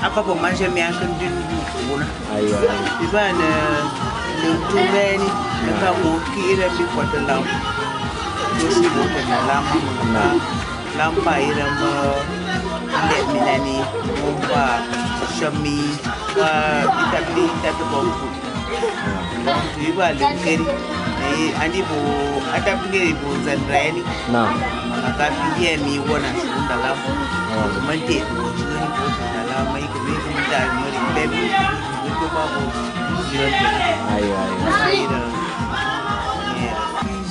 Apa manger mais un d'une boule. Tu vas le tourner, le carreau qui est le plus fort de l'âme. Aussi, vous faites la lampe, lampa et le minani, on va chemise, établir tête bon food. Donc, tu vas le guérir. Et Andy, vous adapter vos entraînements. Non. Maka pia mi wana shunda lafu mante ngani ko la mai ko be da mari baby ko ba ko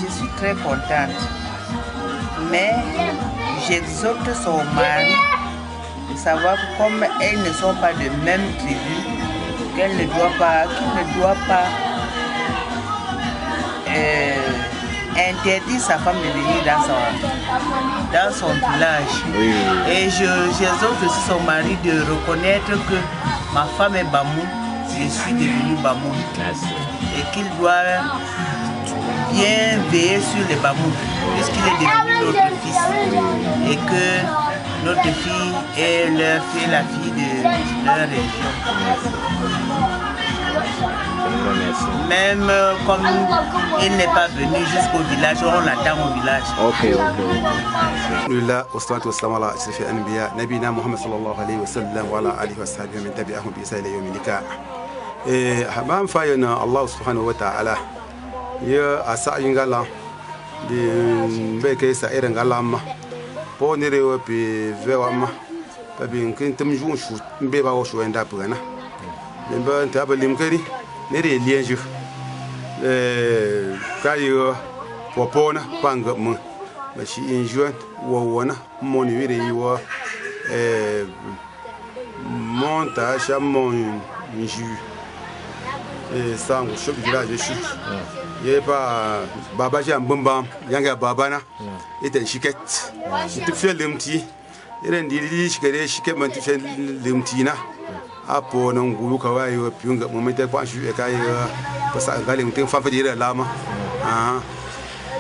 je suis très contente mais j'exhorte son mari de savoir que comme elles ne sont pas de même tribu qu'il ne doit pas interdit sa femme de venir dans son village. Oui. Et j'exhorte aussi son mari de reconnaître que ma femme est Bamoun, je suis devenu Bamoun. Et qu'il doit bien veiller sur les Bamoun, puisqu'il est devenu notre fils. Et que notre fille est la fille de leur région. Même comme il n'est pas venu jusqu'au village, on l'attend au village. Ok. Alhamdulillah, wassalatu wassalamu ala ashrafil anbiya, nabina Muhammad sallallahu alayhi wa sallam wa ala alihi wa sahbihi min tabi'ahum bi ihsan ila yawmil liqa. Habam fayana Allah subhanahu wa ta'ala ya asa yingala di beke sa irin galama po ne rewa pe vewama pa bin kin tum ju shu be ba wo shu enda pugana ben ta ba lim kari ne re lienju kayo popona panga mu ba shi injuan wo wona moni wire yiwo monta chamon inju sango shop village shu ye ba baba jam bamba yanga babana ite shiket tu fais lemti ire ndili shikere shiket man tu fais lemti na apo na ngulu kawai yo piunga momete kwa shu e kai pasa ngale mtin fa dire lama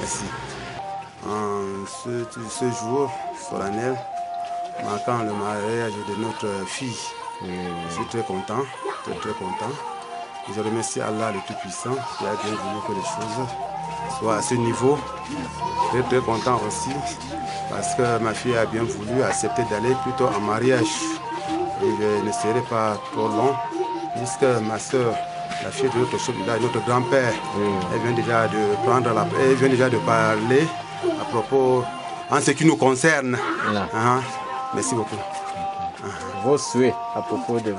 merci ce jour solennel marquant le mariage de notre fille. Je suis très content, très content. Je remercie Allah le Tout-Puissant qui a bien voulu que les choses soient à ce niveau. Très content aussi parce que ma fille a bien voulu accepter d'aller plutôt en mariage. Et je ne serai pas trop long puisque ma soeur, la fille de notre chef village, notre grand-père, elle vient déjà de parler à propos en ce qui nous concerne. Merci beaucoup. Vos souhaits à propos de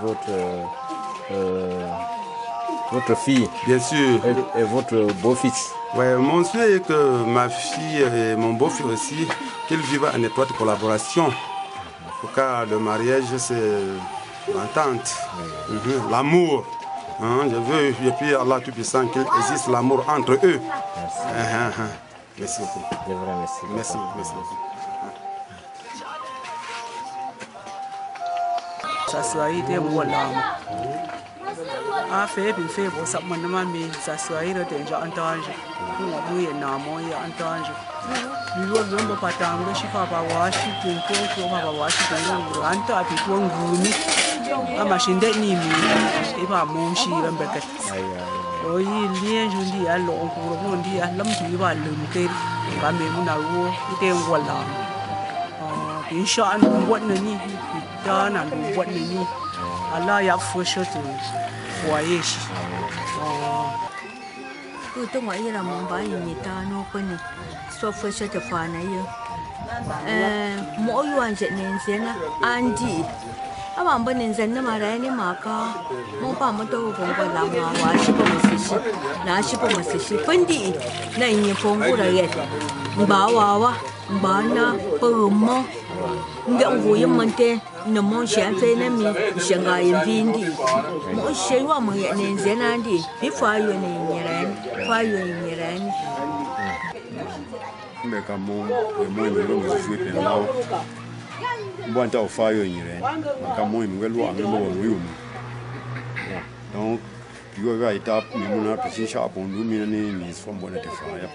votre fille, bien sûr, et votre beau-fils. Ouais, mon souhait est que ma fille et mon beau-fils aussi, qu'ils vivent en étroite collaboration. Car le mariage, c'est l'entente, l'amour. Je veux, et puis Allah Tout-Puissant, qu'il existe l'amour entre eux. Merci beaucoup. Je vous remercie. Merci beaucoup. Ça soit été voilà. A fait puis fait pour ça mon maman mais ça soit été déjà entendu. Nous avons entendu. Nous avons pas tant de chiffres à Washington, Washington, Anta a pu nguni. A machine de ni et pas mon chi l'embêter. Oui, lien je dis à l'on pour dit à l'homme qui va le monter. Ba me muna wo ite voilà. Inshallah what ni dana what ni. Allah ya fosho to foyer shi. Kuto wa ira mamba ni tano koni so fosho to fana yo. Mo yo anje nenzena andi. Abamba nenzena marani maka. Mo pa mo to bongo la ma wa shi po masishi. Na shi po masishi pandi na nyi pongo ra ye. Ba wa ba na po mo. Nga nguye mante na mon chien fait na mi shanga yindi mo shewa mo ya nenzena ndi bi fa yo ni nyiran me kamo mo mo jouer pe lao bon ta fa yo nyire kamo mo lo ame mo wo donc yo va étape mi mo na pesi sha bon lu mi ni so bon te fa ya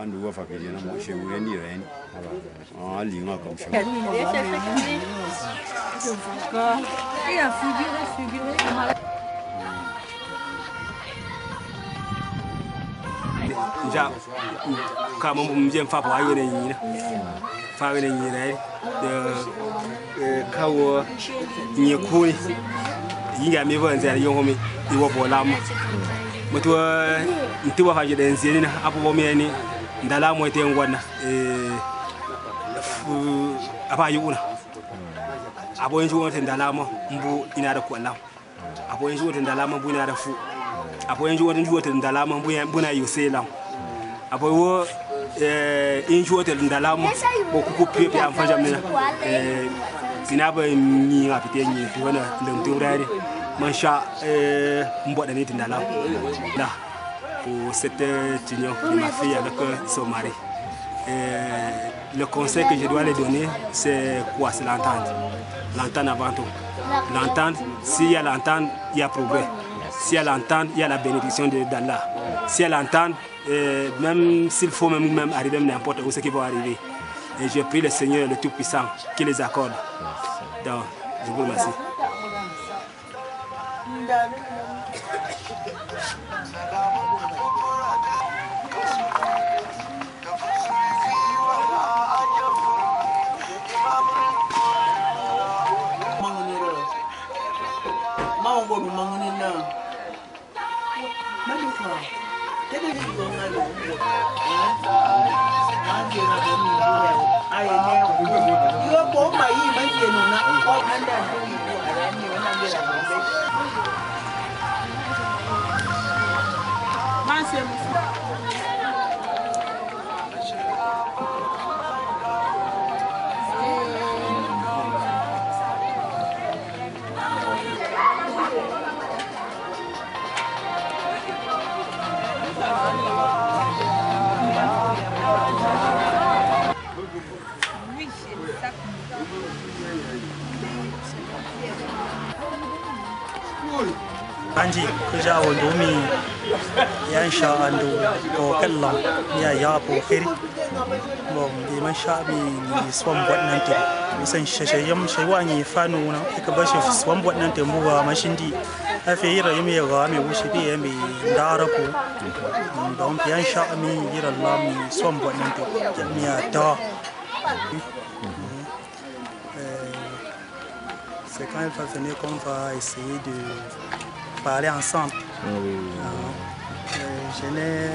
andu wa fa pe na mo che wo ni ren ah li nga comme ça ja kama mjem fa pa yene ni fa yene ni rai de kawo ni ko yinga mi ban zai yo homi iwo bolam mutu ntiwa fa jide nzeni na apo mi ni ndala mo te ngwana apa yuna abo yin juwon ndala mo mbu ina da kwalla abo yin juwon ndala mo mbu ina da fu abo yin juwon ndala mo mbu na yusela abo wo in juwon ndala mo bo ku pepe am fa jamna sinaba ni ngapite ni tuwana ndum rari mansha mboda ni ndala là pour cette union de ma fille avec son mari. Le conseil que je dois lui donner, c'est quoi? C'est l'entente. L'entente avant tout. L'entente, s'il y a l'entente, il y a progrès. S'il y a l'entente, il y a la bénédiction d'Allah. S'il y a l'entente, même s'il faut même arriver n'importe où, ce qui va arriver. Et je prie le Seigneur, le Tout-Puissant, qu'il les accorde. Donc, je vous remercie. Anji kuja wondumi ya insha Allah o kallon ya po khiri bon di man sha bi ni swam wannan te misan shashayam shaywani fanu na ka bashi swam wannan te mbuwa mashindi afi yira yimi ga me wushi bi yami ndarapo donc ya insha mi yira Allah mi swam wannan te jami'a ta c'est quand elle va venir qu'on va essayer de parler ensemble. Je n'ai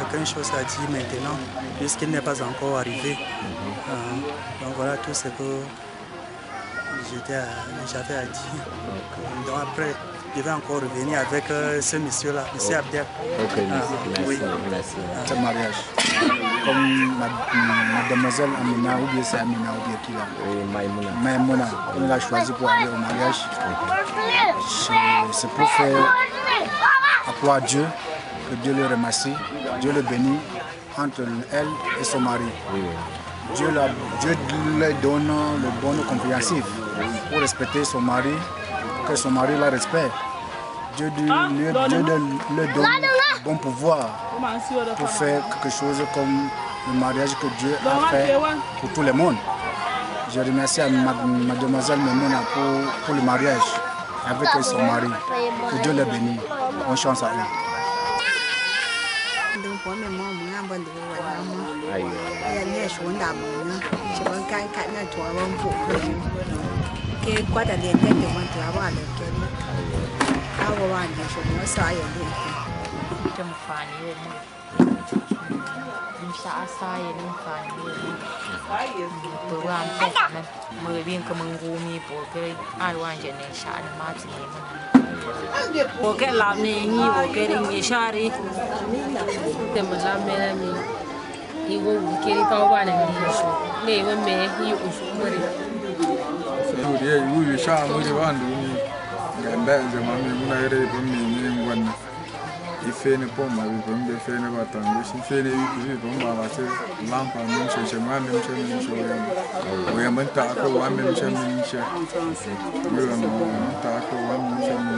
aucune chose à dire maintenant, puisqu'il n'est pas encore arrivé. Donc voilà tout ce que j'avais à dire. Donc après, je vais encore revenir avec ce monsieur-là, monsieur Abdel. Ok, merci. Oui. Merci. Ce mariage, comme mademoiselle Amina, ou bien c'est Amina, ou bien qui là? Oui, Maïmouna. Maïmouna, on l'a choisi pour aller au mariage. C'est pour faire appel à Dieu, que Dieu le remercie, Dieu le bénit entre elle et son mari. Oui. Dieu lui donne le bon compréhensif pour respecter son mari, que son mari la respecte. Dieu lui donne le bon pouvoir pour faire quelque chose comme le mariage que Dieu a fait pour tout le monde. Je remercie mademoiselle Maimouna pour le mariage avec son mari. Que Dieu le bénisse. Bonne chance à eux. Porque la niña porque ni shari te mala mera mi igo kiri ka wa le ni so le we me yi o so mari so de yu sha mu de wan du ni ganda je ma mi muna ire ban mi ni ngwan il fait ne pas ma vie, il fait ne pas tant, il fait ne vie, bon, ma voiture, lampe, même chez moi, même chez moi, oui, même t'as que moi, même chez moi, oui, t'as que moi, même chez moi,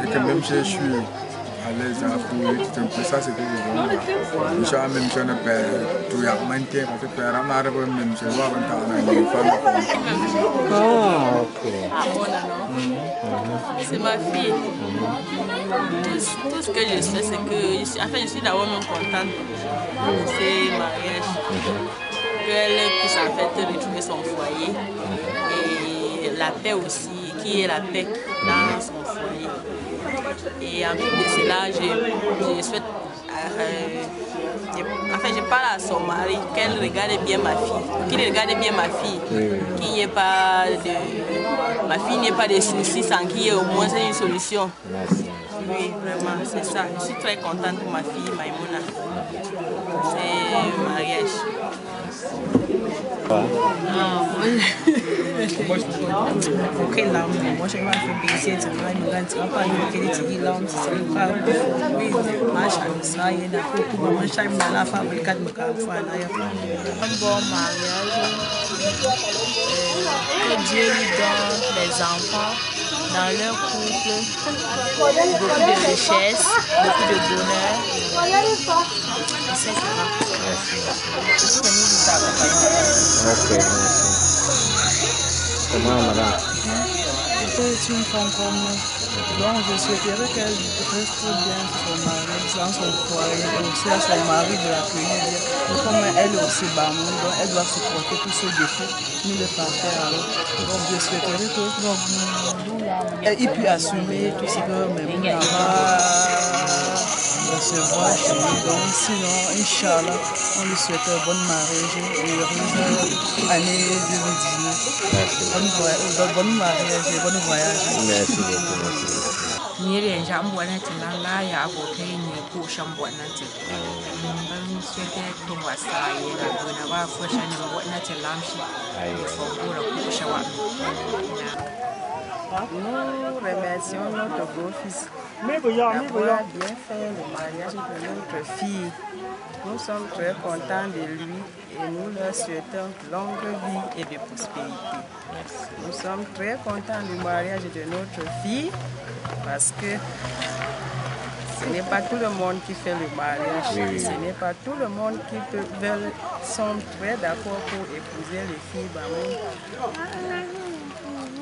et que même chez je suis à l'aise à fouiller, ça c'est que je veux. Je suis même chez le père, tout y a maintenu, parce que père, on arrive même chez moi, on t'a Ah, ok. C'est ma fille. Tout ce que je sais, c'est que je suis d'abord même contente de ce mariage. Qu'elle puisse en fait retrouver son foyer et la paix aussi, qui est la paix dans son foyer. Et en plus de cela, je souhaite, je parle à son mari qu'elle regarde bien ma fille, qu'il regarde bien ma fille, qu'il n'y ait pas de, ma fille n'ait pas de soucis sans qu'il y ait au moins une solution. Oui, vraiment, c'est ça. Je suis très contente pour ma fille Maïmouna. C'est un mariage. Aucun larme, moi je vais faire baisser, tu vas nous rendre, tu vas pas nous quelle tu dis larme, c'est pas oui, machin, ça y est, d'accord, pour moi, je vais la femme, le cadre, me faire un bon mariage, que Dieu lui donne les enfants dans leur couple, beaucoup de richesse, beaucoup de bonheur, etc. Ok, comment madame? C'est une femme comme moi. Donc je souhaiterais qu'elle reste bien son mari, dans son foyer, aussi à son mari de l'accueillir bien. Comme elle est aussi bamoune, donc elle doit supporter tous ses défauts, nous les parfaire alors. Donc je souhaiterais qu'il puisse assumer tout ce que même recevoir chez lui. Donc sinon, Inch'Allah, on lui souhaite un bon mariage et heureuse année 2019. Bon mariage et bon voyage. Merci beaucoup. Miriam Jambuanati Nalaya Abokai Kushan Buanati. Swede Kuwasai, Bunava Fushan, Buanati Lamshi, for Gura Kushawa. Nous remercions notre beau-fils d'avoir bien fait le mariage de notre fille. Nous sommes très contents de lui et nous leur souhaitons longue vie et de prospérité. Nous sommes très contents du mariage de notre fille parce que ce n'est pas tout le monde qui fait le mariage. Ce n'est pas tout le monde qui sont très d'accord pour épouser les filles Bamoun.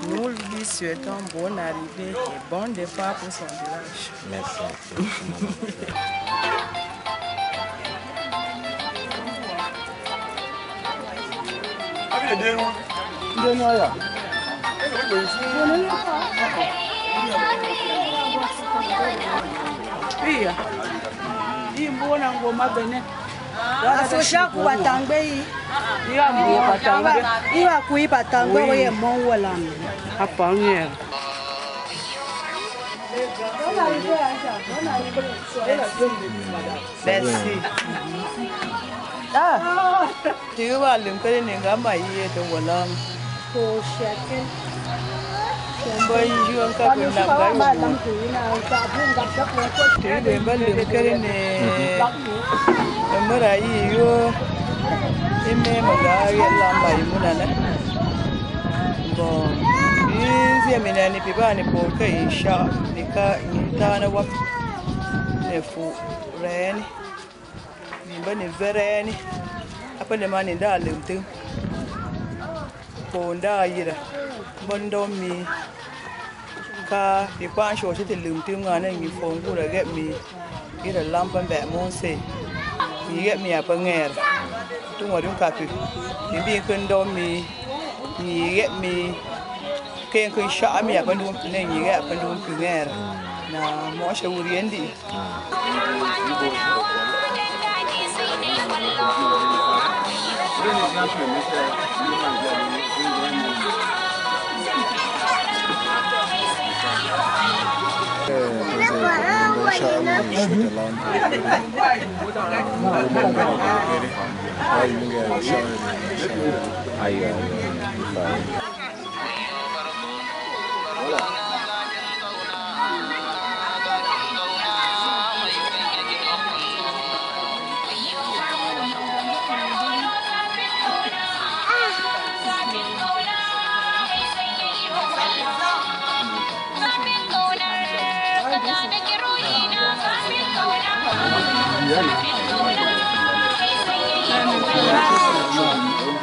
Nous lui souhaitons bonne arrivée et bon départ pour son village. Merci. Iya. Imbona ngoma bene. Asosha kubatangbe yi. Iwa kuiba tangbe we monwala. Apanye. Merci. Tu vas l'imprimer n'engama yi de wala. Ko shaken. Boy you an ka kun na ga. Tu de balim kare ne. Mara yi yo. Ime magari lamba Maimuna na. Bon. Izi amina ni pibani poka insha nika intana wa nefu reni. Nimba ni vereni. Apa le mani da lemtu. Ponda yira. Bondo mi ka ikwan sho ti lemtu ngana ngi fongu ra get mi ira lampa be monse. Ni get mi apa nger. Tungwa dum kapi. Nimbi kun do mi ni get mi Kaya kun sha mi apa dum ne ni ga apa dum kunger na mo sha uriendi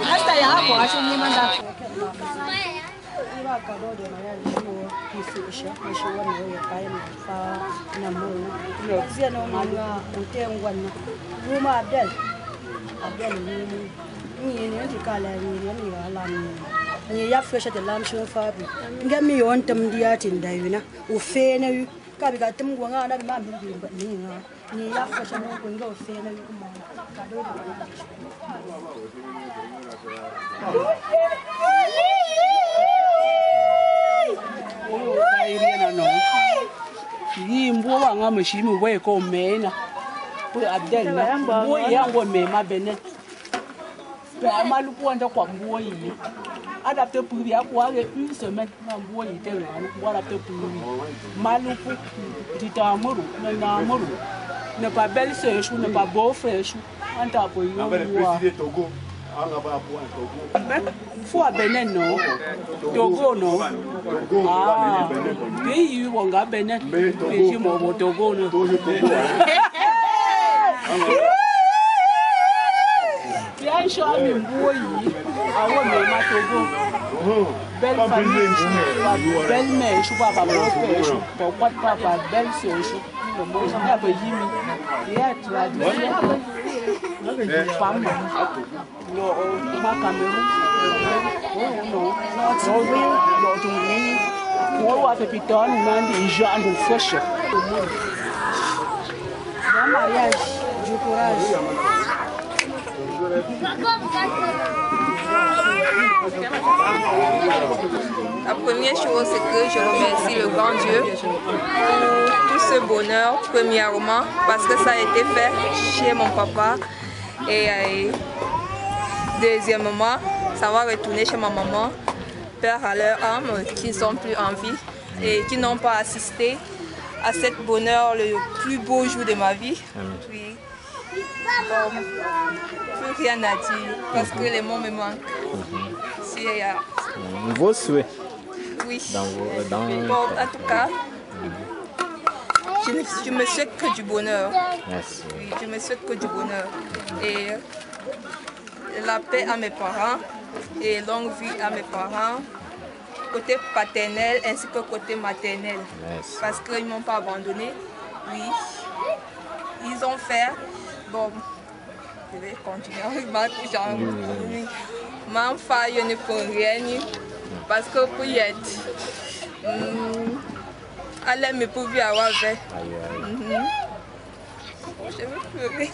Hasta ya hapo ashuni manda. Iba kado de maya shuo kifisha shuo ni yo kai fa na mo. No zia no manga utengwa na. Ruma Abdel. Abdel ni ndi kala ni ala ni ya fresha de lam shun fa bi. Ngami yon tam dia tin da yuna. U fe na yu ka bi ga tum gwa nga na bi ma bi ba ni nga. Ni ya fresha no ko ngo fe na yu kuma. Kado yi mbo wa nga mshi mi we ko mena pu Abdel na mbo yango me ma benet pe amalu ko anda kwa mbo yi adapté pour ya kwa une semaine na mbo yi te na ko adapté pour malu pu ditamuru na amuru ne pas belle sœur chou ne pas beau frère chou anta po yo wa faut à Benin non Togo non ah pays où on a Benin pays où Togo non bien sûr ami boyi awo me ma Togo belle famille belle mère chou papa beau chou pourquoi papa belle sœur chou le mot ça va yimi ya tradition femme no ma Cameroun no no wa pepiton mandi jando fresh bon mariage du courage. La première chose, c'est que je remercie le grand Dieu pour tout ce bonheur, premièrement, parce que ça a été fait chez mon papa. Et deuxièmement, ça va retourner chez ma maman, père à leur âme, qui ne sont plus en vie et qui n'ont pas assisté à ce bonheur, le plus beau jour de ma vie. Oui. Bon, plus rien à dire, parce que les mots me manquent. Vos souhaits? Oui. Bon, en tout cas, je me souhaite que du bonheur. Merci. Oui, je me souhaite que du bonheur. Et la paix à mes parents et longue vie à mes parents, côté paternel ainsi que côté maternel. Merci. Parce qu'ils ne m'ont pas abandonné. Oui. Ils ont fait. Bon, je vais continuer. Ma fille ne peut rien. Parce que pour y être, elle me pouvait avoir fait. Je veux pleurer.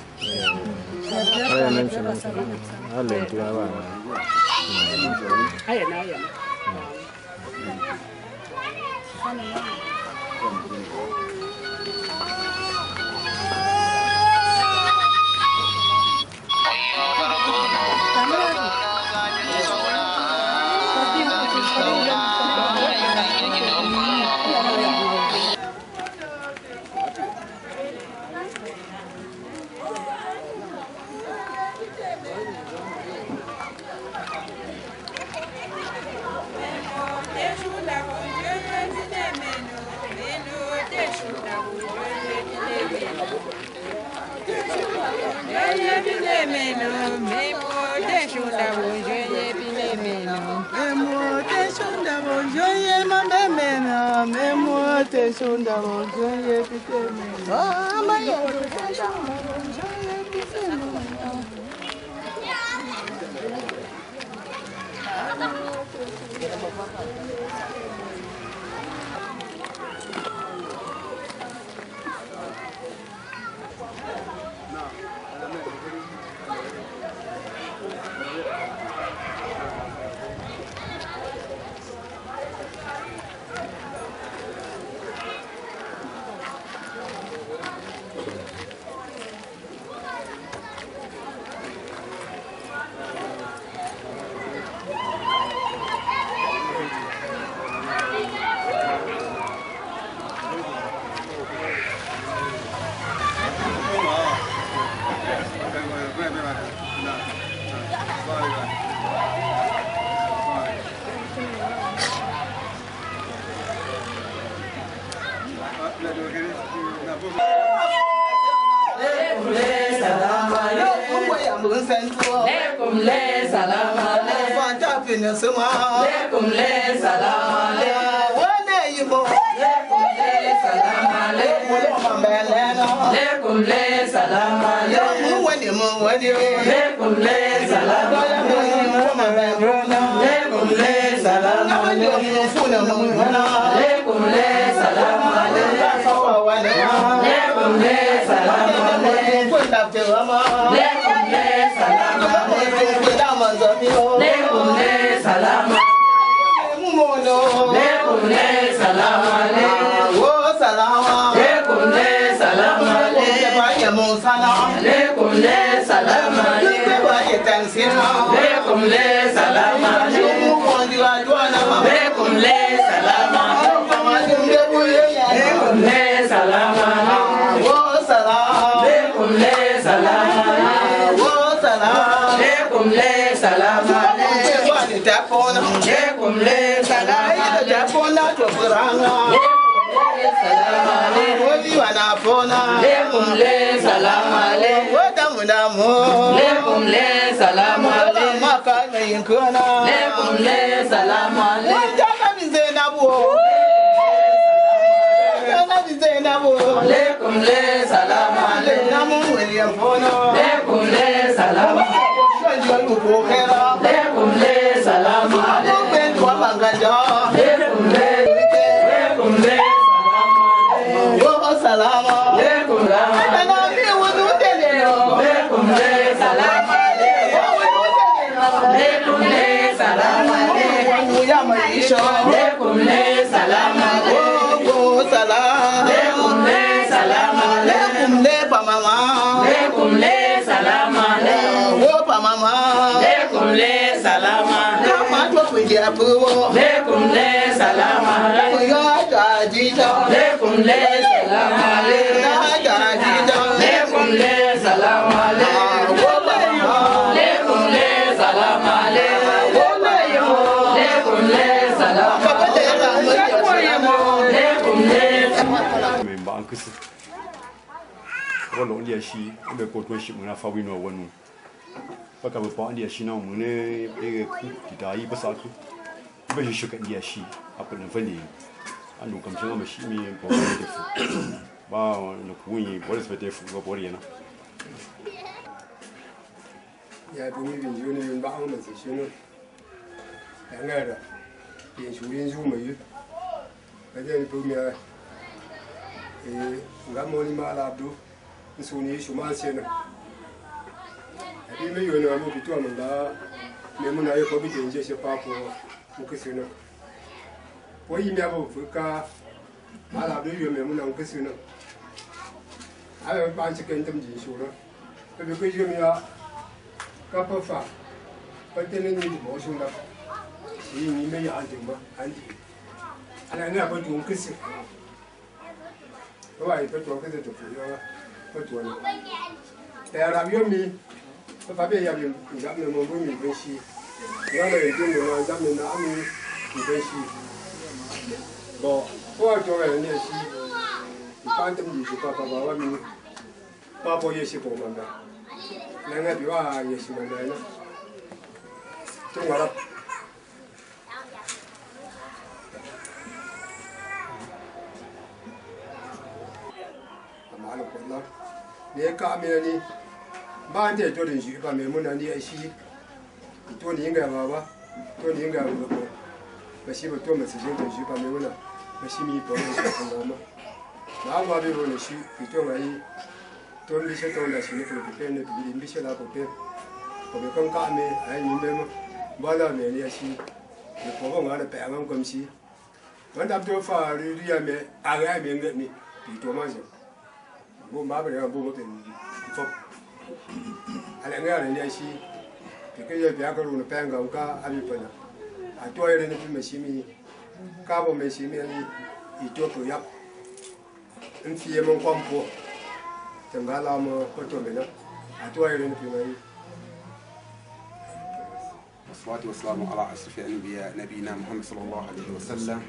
والصلاة والسلام على أشرف الأنبياء نبينا محمد صلى الله عليه وسلم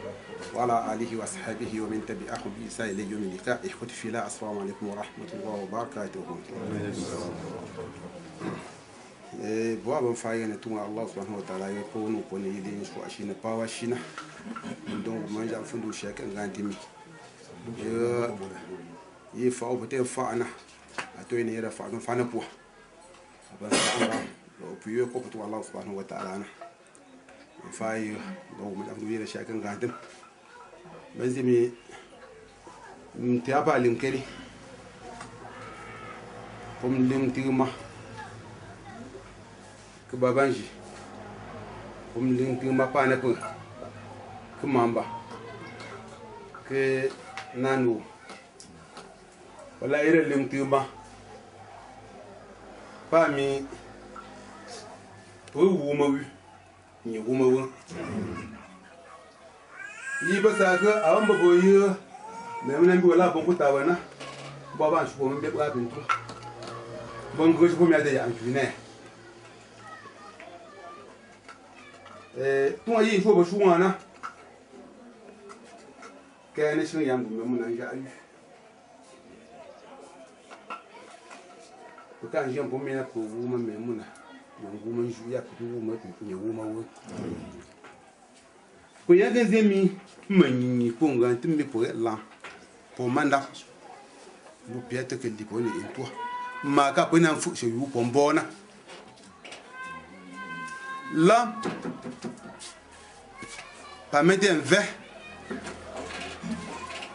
وعلى آله وأصحابه ومن تبعهم بإحسان إلى يوم اللقاء. إخوتي في الله السلام عليكم ورحمة الله وبركاته. Boa faia na tunga Allah subhanahu wa ta'ala ko no ko ne yidin so ashina pawa shina donc manja fundu shek ngantimi ye fa o bete fa ana ato ne era fa na po ba sa o piyo ko to Allah subhanahu wa ta'ala na fa yo donc manja fundu yera shek ngantim banzimi mtiapa limkeri pom limtima ke babanji kum ling ke mapa na ko ke mamba ke nanu wala ire ling tumba pa mi wu ma wi ni wu ma wu yi ba sa ga awon ba boyi me mun bi wala bon ko ta wana ba ban su ko mun be ba bin to bon go su ko mi ade ya an ne tuma yi fo ba shuwana kai ne shin yam dum mun nan ja ayu ko kan jam bo mena ko wuma me muna nan wuma ju ya ko wuma ko ne wuma wo ko ya ga zemi manyi ko ngan tumbe ko la po manda bu piete ke di ko ni en toi ma ka po nan fu se yu po mbona là, pas mettre un verre.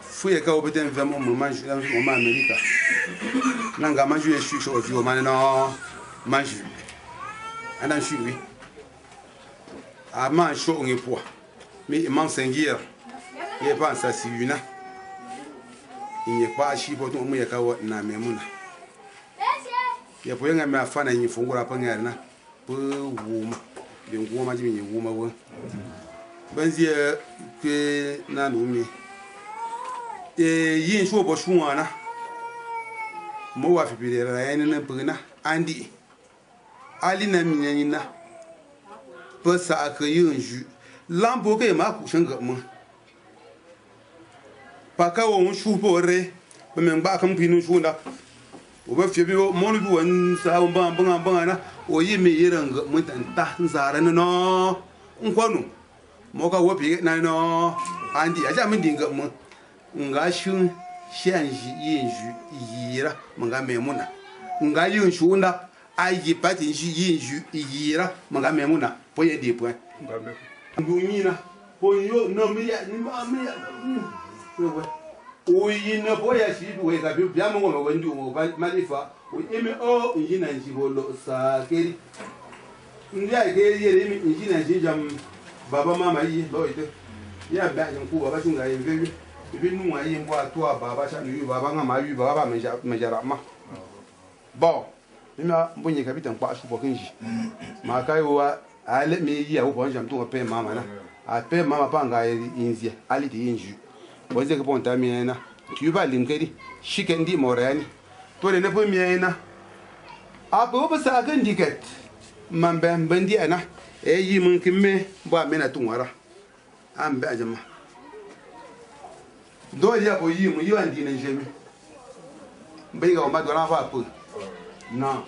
Fouille quand on peut un verre, on mange, on mange Amérique. Nanga mange je suis chaud, on mange non, mange. On a oui. À mange chaud on est poids. Mais il mange 5 heures. Il est pas ça si une. Il n'est pas chi pour tout le monde y a quand on a même una. Il y a pour rien mais à fin il faut qu'on apprenne à na. Pour vous. Den goma ji min goma won banzi ke na numi yin so bo shuwana mo wa fi bire ra yin na puna andi ali na min na pa sa ka yin ju lambo ke ma ku shin ga mu pa ka won shu bo re ba men ba kan pinu shu da o ba fi bi mo bi won sa ban na o yi me yiran ga mutanta zara no nkwanu mo ka wo bi na no andi aja min dinga mu nga shun shanji yinju yira manga memuna nga yin shunda ayi pati yinju yira manga memuna po ye de point ngumina po yo no mi ya ni ma mi ya o yi na po ya shi we ga bi ya mo ngo wendu mo malifa o eme o injina njibolo sa keri ndia ke yere mi injina njijam baba mama yi lo ite ya ba nku baba shunga yevewi bibi nu wa yi mbo atwa baba sha nu baba nga ma yu baba mejara ma bo mima mbonye kapitan kwa shu bokinji ma kai wa ale mi yi ya wo jam tu pe mama na a pe mama pa nga inzia ali ti inju boze ke ponta mi na tu ba limkeri shikendi morani to ne po mi na a bo ba sa kan diket man ben bandi ana yi mun kimme ba mena tunwara an ba jama do ya bo yi mu yi an dine jemi be ga ma do na fa po na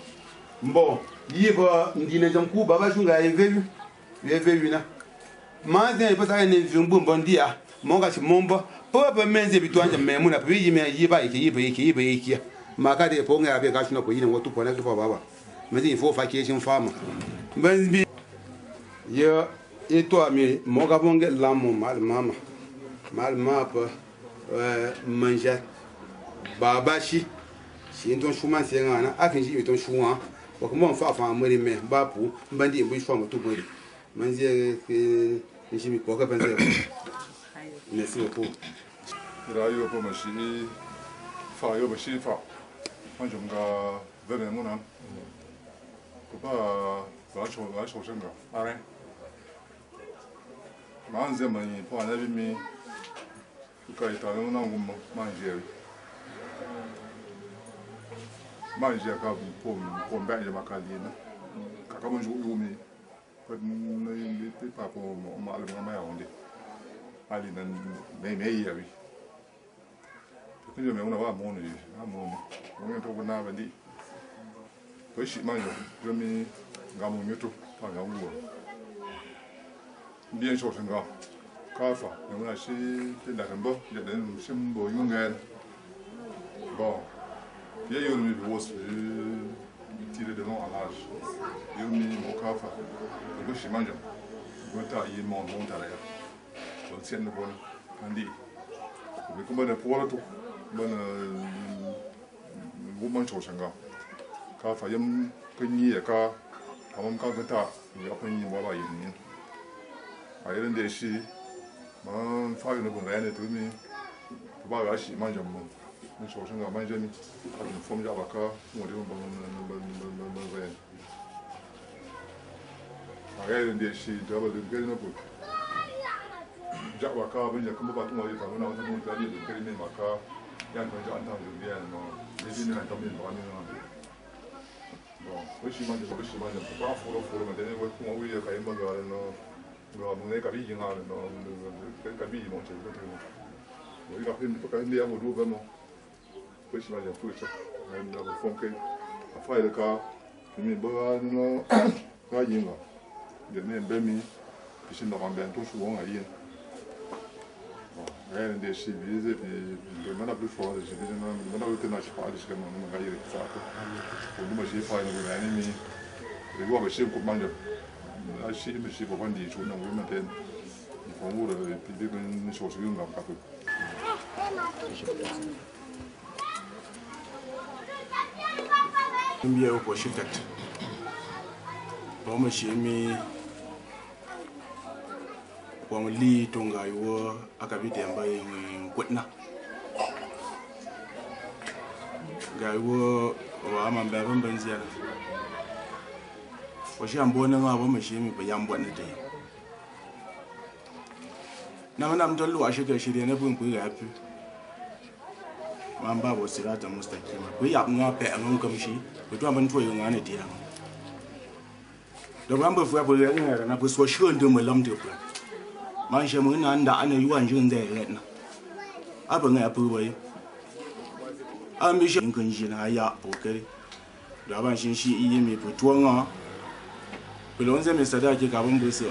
mbo yi ba ndine jam ku baba shunga yevewi na ma ze pa sa ne vumbu bondia mo ga momba po ba menze bitwanja memuna po yi me yi ba iki ma ka de po nga be ga shino po yi ne wotu po na ko baba mais il faut faire qu'il y ait une femme. Ben, et toi, mais mon gabon get la mal maman manger babashi si ton chouman c'est un a qu'un j'ai ton chouan pour que mon fa fa mourir mais ba pour bandi bu chouan tout mourir manger que j'ai mis quoi que penser merci beaucoup rayo po mashi fa yo mashi fa an jonga vene mona pas la chose arrête manze mani po anabi mi ka ita no na ngum manje ka bu po mba ya makalina ka ka bonjo umi pas pour moi le moment on dit allez dans mais il y a oui que je me on va mon on est pour na vendi ko shi ma yo je me gamu nyoto pa gamu bien chaud sen ga ka fa on a shi te da rembo je den simbo yungen bon bien yo me boss tirer de long à l'âge yo mi mon ka fa ko shi ma jo Guarda, io non montare. Non si è buono. Quindi, come ne può tu? Buon woman cho sanga. Ka fa yam kunyi ka amam ka gata ya kunyi ba ba yin. Ai ren de shi ma fa yin bu ne tu mi. Ba ga shi ma jam mo. Ni cho sanga ma jami. Ka ni fom ja ba ka mo de ba ba Ai de shi da ba de gari na bu. Ja ba ka ban ya kuma ba tun wani ta wani wata mun gari da gari ne ba ka yan kan ja an ta da biya no. Ne bi ne ta min ba ni no. Bon, ko shi ma de ko shi ma de ba foro ma de ne ko kuma wi ka yin ba ga no. Ga mun ne ka bi yin ha no. Ka bi mo ce ko te mo. Mo ga fin to ka ne ya mo do ba mo. Ko shi ma de fu ce. Ai na ba fon ke. A fa ile ka mi ba no ka yin ga. De ne be mi puis c'est normalement tout souvent à rien. Bon, rien de civilisé puis vraiment plus fort, je dis non, non le tenant pas de ce que mon gars il fait. Pour nous j'ai fait une année mais le voir chez comment de là chez monsieur pour vendre des choses non oui maintenant il faut voir puis dès que une chose une pas peu. Mbia ko shitat. Ba mu shi mi wang li tonga yo akabite ambaye ngwetna ga yo wa ma ba ban banziya ko shi ambo na ba mu shi mi ba yambo na dai na nam to lu ashe ga shi ne bun ku ga fi man ba bo sirata mustaqima ko ya nga pe an ngam shi ko to ban to yo nga ne dia da ban ba fu ya bo ya na bo so shi ndo mo lam de ko man she mun nan da ana yuwan jin da yana abin ya fi wai an bi shi kan shi na ya kokari da ban shi iya mai fituwan ha bilon zai mai sadaki kafin busa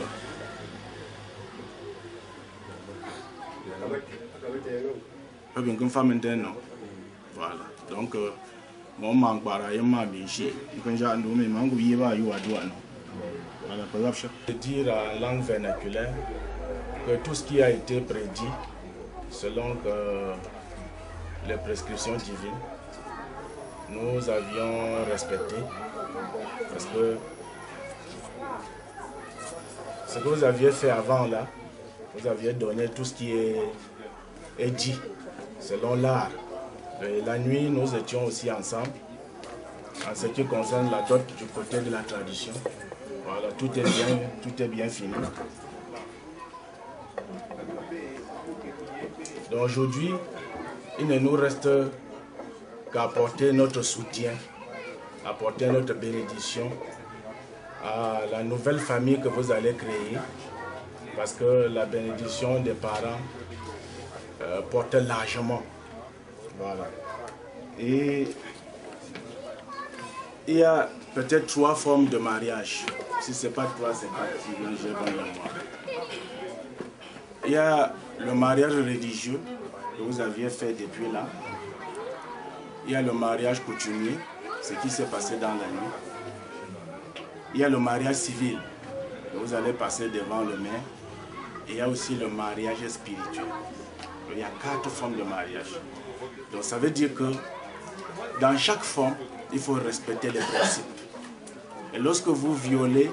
abin kan famin da nan voilà donc mon man para yamma bi shi kan ja ando mai mangu yi ba yi wa duwa no voilà pour ça dire en langue vernaculaire que tout ce qui a été prédit selon les prescriptions divines, nous avions respecté parce que ce que vous aviez fait avant là, vous aviez donné tout ce qui est dit selon l'art. La nuit, nous étions aussi ensemble en ce qui concerne la dot du côté de la tradition. Voilà, tout est bien fini. Donc aujourd'hui, il ne nous reste qu'à apporter notre soutien, apporter notre bénédiction à la nouvelle famille que vous allez créer, parce que la bénédiction des parents porte largement. Voilà. Et il y a peut-être 3 formes de mariage. Si ce n'est pas 3, c'est 4. Il y a le mariage religieux que vous aviez fait depuis là. Il y a le mariage coutumier, ce qui s'est passé dans la nuit. Il y a le mariage civil que vous allez passer devant le maire. Et il y a aussi le mariage spirituel. Il y a 4 formes de mariage. Donc ça veut dire que dans chaque forme, il faut respecter les principes. Et lorsque vous violez,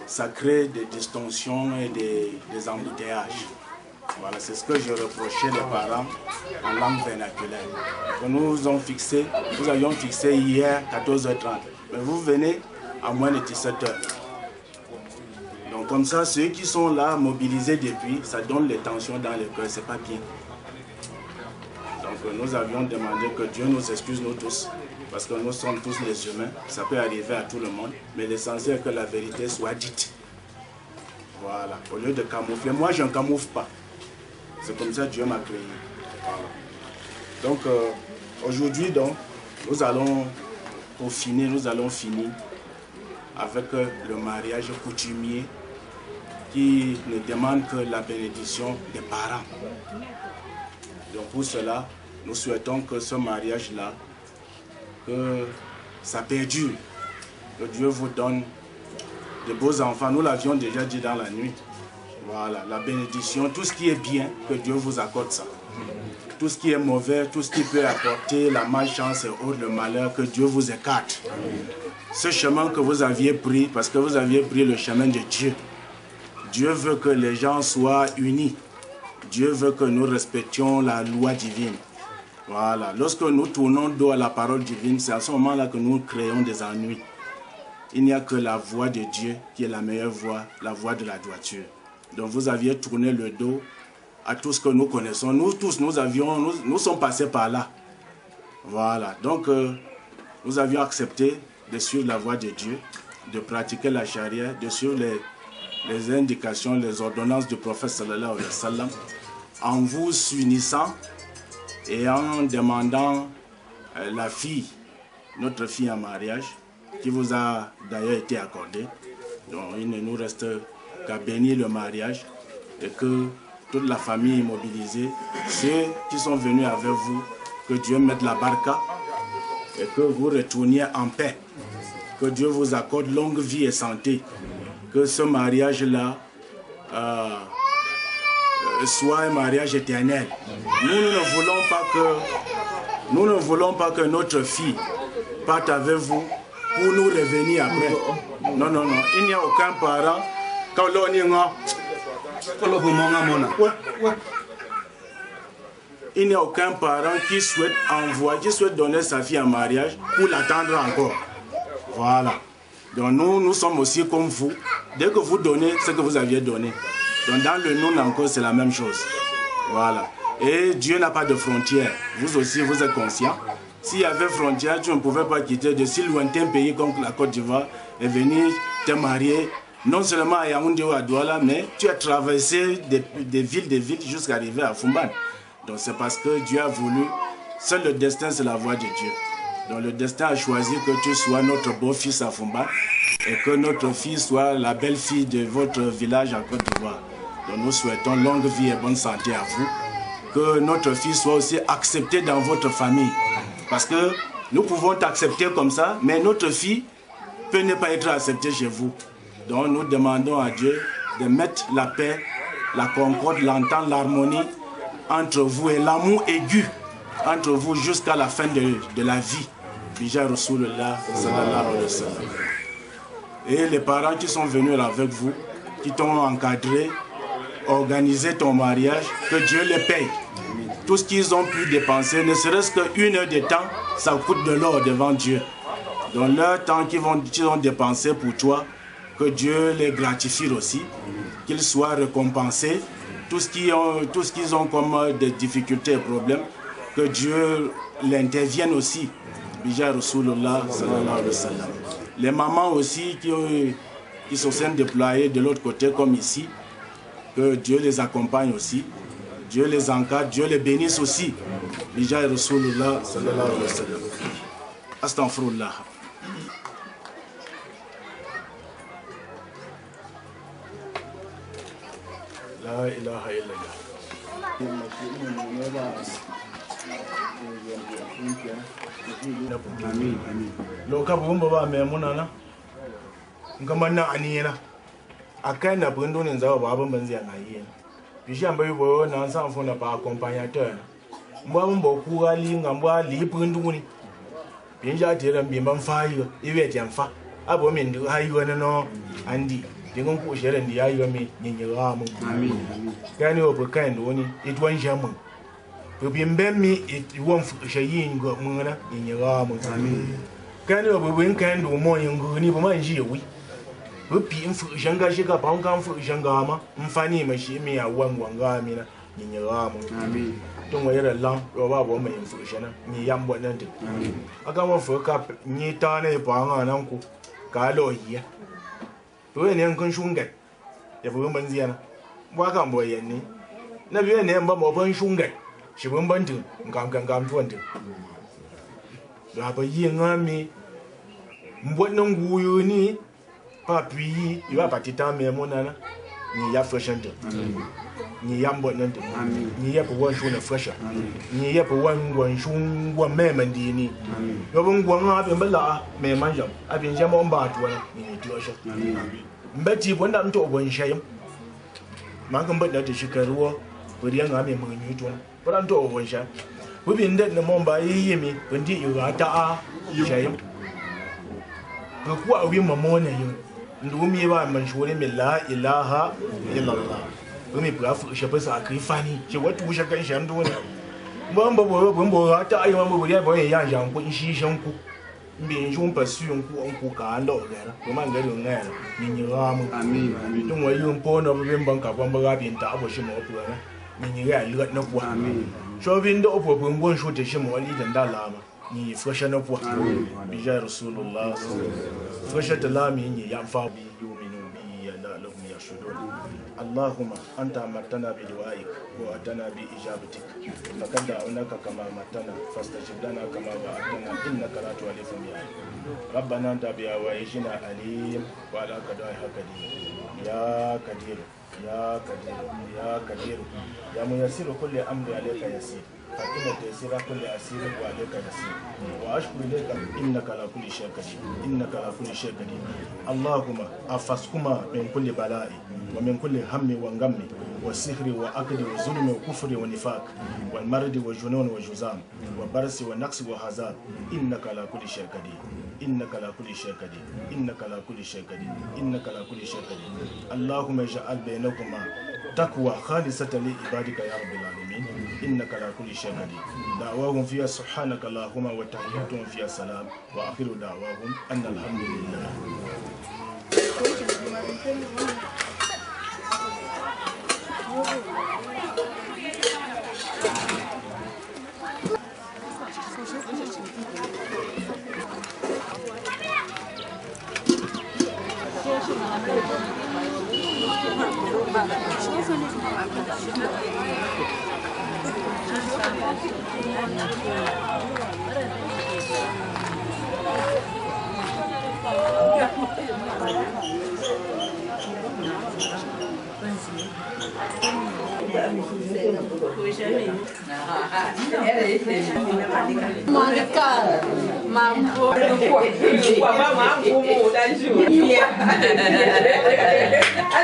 ça crée des distorsions et des embouteillages. Voilà, c'est ce que je reprochais les parents en langue vernaculaire. Nous avions fixé hier 14h30. Mais vous venez à moins de 17h. Donc comme ça, ceux qui sont là, mobilisés depuis, ça donne les tensions dans le cœur, c'est pas bien. Donc nous avions demandé que Dieu nous excuse nous tous, parce que nous sommes tous les humains, ça peut arriver à tout le monde, mais l'essentiel est que la vérité soit dite. Voilà, au lieu de camoufler. Moi, je ne camoufle pas. C'est comme ça que Dieu m'a créé. Voilà. Donc, aujourd'hui, nous allons finir avec le mariage coutumier qui ne demande que la bénédiction des parents. Donc, pour cela, nous souhaitons que ce mariage-là, que ça perdure, que Dieu vous donne de beaux enfants. Nous l'avions déjà dit dans la nuit. Voilà, la bénédiction, tout ce qui est bien, que Dieu vous accorde ça. Tout ce qui est mauvais, tout ce qui peut apporter la malchance et autres, le malheur, que Dieu vous écarte. Ce chemin que vous aviez pris, parce que vous aviez pris le chemin de Dieu. Dieu veut que les gens soient unis. Dieu veut que nous respections la loi divine. Voilà, lorsque nous tournons dos à la parole divine, c'est à ce moment-là que nous créons des ennuis. Il n'y a que la voie de Dieu qui est la meilleure voie, la voie de la droiture. Donc vous aviez tourné le dos à tout ce que nous connaissons. Nous tous, nous sommes passés par là. Voilà, donc nous avions accepté de suivre la voie de Dieu, de pratiquer la charia, de suivre les indications, les ordonnances du prophète sallallahu alayhi wa sallam, en vous unissant et en demandant la fille, notre fille en mariage, qui vous a d'ailleurs été accordée. Donc il ne nous reste qu'à bénir le mariage et que toute la famille est mobilisée. Ceux qui sont venus avec vous, que Dieu mette la barca et que vous retourniez en paix. Que Dieu vous accorde longue vie et santé. Que ce mariage-là soit un mariage éternel. Nous ne voulons pas que notre fille parte avec vous pour nous revenir après. Non, non, non. Il n'y a aucun parent. Il n'y a aucun parent qui souhaite donner sa fille en mariage pour l'attendre encore. Voilà. Donc nous sommes aussi comme vous. Dès que vous donnez ce que vous aviez donné. Donc dans le nous encore, c'est la même chose. Voilà. Et Dieu n'a pas de frontières. Vous aussi, vous êtes conscients. S'il y avait frontières, tu ne pouvais pas quitter de si lointains pays comme la Côte d'Ivoire et venir te marier, non seulement à Yaoundé ou à Douala, mais tu as traversé des villes jusqu'à arriver à Fumban. Donc c'est parce que Dieu a voulu. Seul le destin, c'est la voie de Dieu. Donc le destin a choisi que tu sois notre beau-fils à Fumban et que notre fille soit la belle-fille de votre village en Côte d'Ivoire. Donc nous souhaitons longue vie et bonne santé à vous. Que notre fille soit aussi acceptée dans votre famille. Parce que nous pouvons t'accepter comme ça, mais notre fille peut ne pas être acceptée chez vous. Donc nous demandons à Dieu de mettre la paix, la concorde, l'entente, l'harmonie entre vous et l'amour aigu entre vous jusqu'à la fin de la vie. Bija Rasulullah sallallahu alayhi wa sallam. Et les parents qui sont venus avec vous, qui t'ont encadré, organisé ton mariage, que Dieu les paye. Tout ce qu'ils ont pu dépenser, ne serait-ce qu'une heure de temps, ça coûte de l'or devant Dieu. Donc leur temps qu'ils ont dépensé pour toi, que Dieu les gratifie aussi, qu'ils soient récompensés. Tout ce qu'ils ont comme des difficultés et problèmes, que Dieu l'intervienne aussi. Bija Rasulullah sallallahu alayhi wa sallam. Les mamans aussi qui se sont déployées de l'autre côté comme ici, que Dieu les accompagne aussi. Dieu les encadre, Dieu les bénisse aussi. Bija Rasulullah sallallahu alayhi wa sallam. Astaghfirullah. La ilaha illallah. Amin, amin. Loka bumba ba memuna na. Ngama na aniyena. Akai na bundo ne zawo ba ban zai na yi. Bishi amba yubo na san fo na ba accompagnateur. Mwa mbo ku ali ngamba li bundo ni. Binja tira mbi ban fayo, iwe tiamfa. Abo min du hayo no andi. Dingon ku shere ndi hayo mi nyinyira mu. Amin, amin. Kani obo kan do ni itwan jamu. Bimbe iwon shayin go muna nyinyira mu. Amin. Kani obo bin kan do mo yingo ni bo man ji wi. Bupi mfu shanga shiga banka mfu shanga ma mfani ma shi mi ya wangwanga mi na nyinyira mu. Amin. Don wayar lan ro ba bo mai mfu shana ni yambo nan de. Amin. Aka mo fu ka ni ta ne ba nga nan ku ka lo yi. To ne kan shunga ya bu ban ziana wa kan bo yen ni na bi ne mba mo ban shunga shi ban ban tin ngam tuwan tin da ba yi ngami mbon nguyu ni pa puis il va partir tant mais mon nana ni ya freshen tin ni ya mbon nan tin ni ya bu wan shuna freshen ni ya bu wan shun wan me man di ni yo bun gwan ha be bala me man jam abin jam on ba tuwa ni tuwa sha mbati bonda mto bon shayim man kan bada da shikaruwa bari yan ga me mun yi tuwa bari to bon sha bubin da na mon ba yi mi bandi yi ta a shayim ko kuwa wi mamona yin ndumi ba man shore mi la ilaha illallah bumi brafu shepe sa krifani je watu sha kan shan do ne bomba bo ta ayi mambo ya bo ya jan ko shi shan ku mbi jun pasu ku on ku ka ndo ga ko man ga rin ga ni ni ramu amin amin dun wa yun po no bin ban ka ban ba bin ta abo shi mo ku ga ni ni ga lu na ku amin so bin do po bon gon sho te shi mo li dan da lama ni fresha na ku bi ja rasulullah fresha ta lami ni ya fa bi yu'minu bi ya la lahum yashudun اللهم أنت أمرتنا بدعائك وأتنا بإجابتك فقد دعوناك كما أمرتنا فاستجب لنا كما وعدتنا إنك لا تخلف الميعاد ربنا أنت بأوائجنا عليم وعلى قضائها قدير يا قدير يا قدير يا قدير يا ميسر كل أمر عليك يسير فإن تيسير كل أسير وعليك يسير وأشكر إليك إنك على كل شيء قدير إنك على كل شيء قدير اللهم أفسكما من كل بلاء ومن كل هم وغم والسحر وأكل وظلم وكفر ونفاق والمرض والجنون والجزام والبرس والنقص والحزان إنك على كل شيء قدير إنك على كل شيء قدير إنك على كل شيء قدير إنك على كل شيء قدير اللهم اجعل بينكما تقوى خالصة لعبادك يا رب العالمين إنك على كل شيء قدير دعواهم فيها سبحانك اللهم وتحياتهم فيها سلام وآخر دعواهم أن الحمد لله.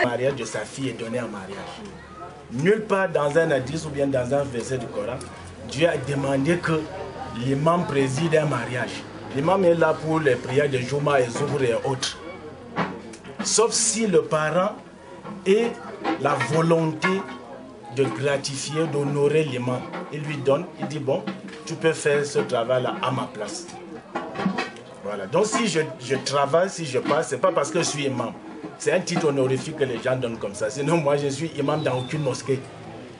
Mariage de sa fille est donné en mariage. Nulle part dans un hadith ou bien dans un verset du Coran, Dieu a demandé que l'imam préside un mariage. L'imam est là pour les prières de Juma et Zuhr et autres. Sauf si le parent ait la volonté de gratifier, d'honorer l'imam. Il lui donne, il dit bon, tu peux faire ce travail-là à ma place. Voilà. Donc si je travaille, si je passe, c'est pas parce que je suis imam. C'est un titre honorifique que les gens donnent comme ça. Sinon moi je suis imam dans aucune mosquée.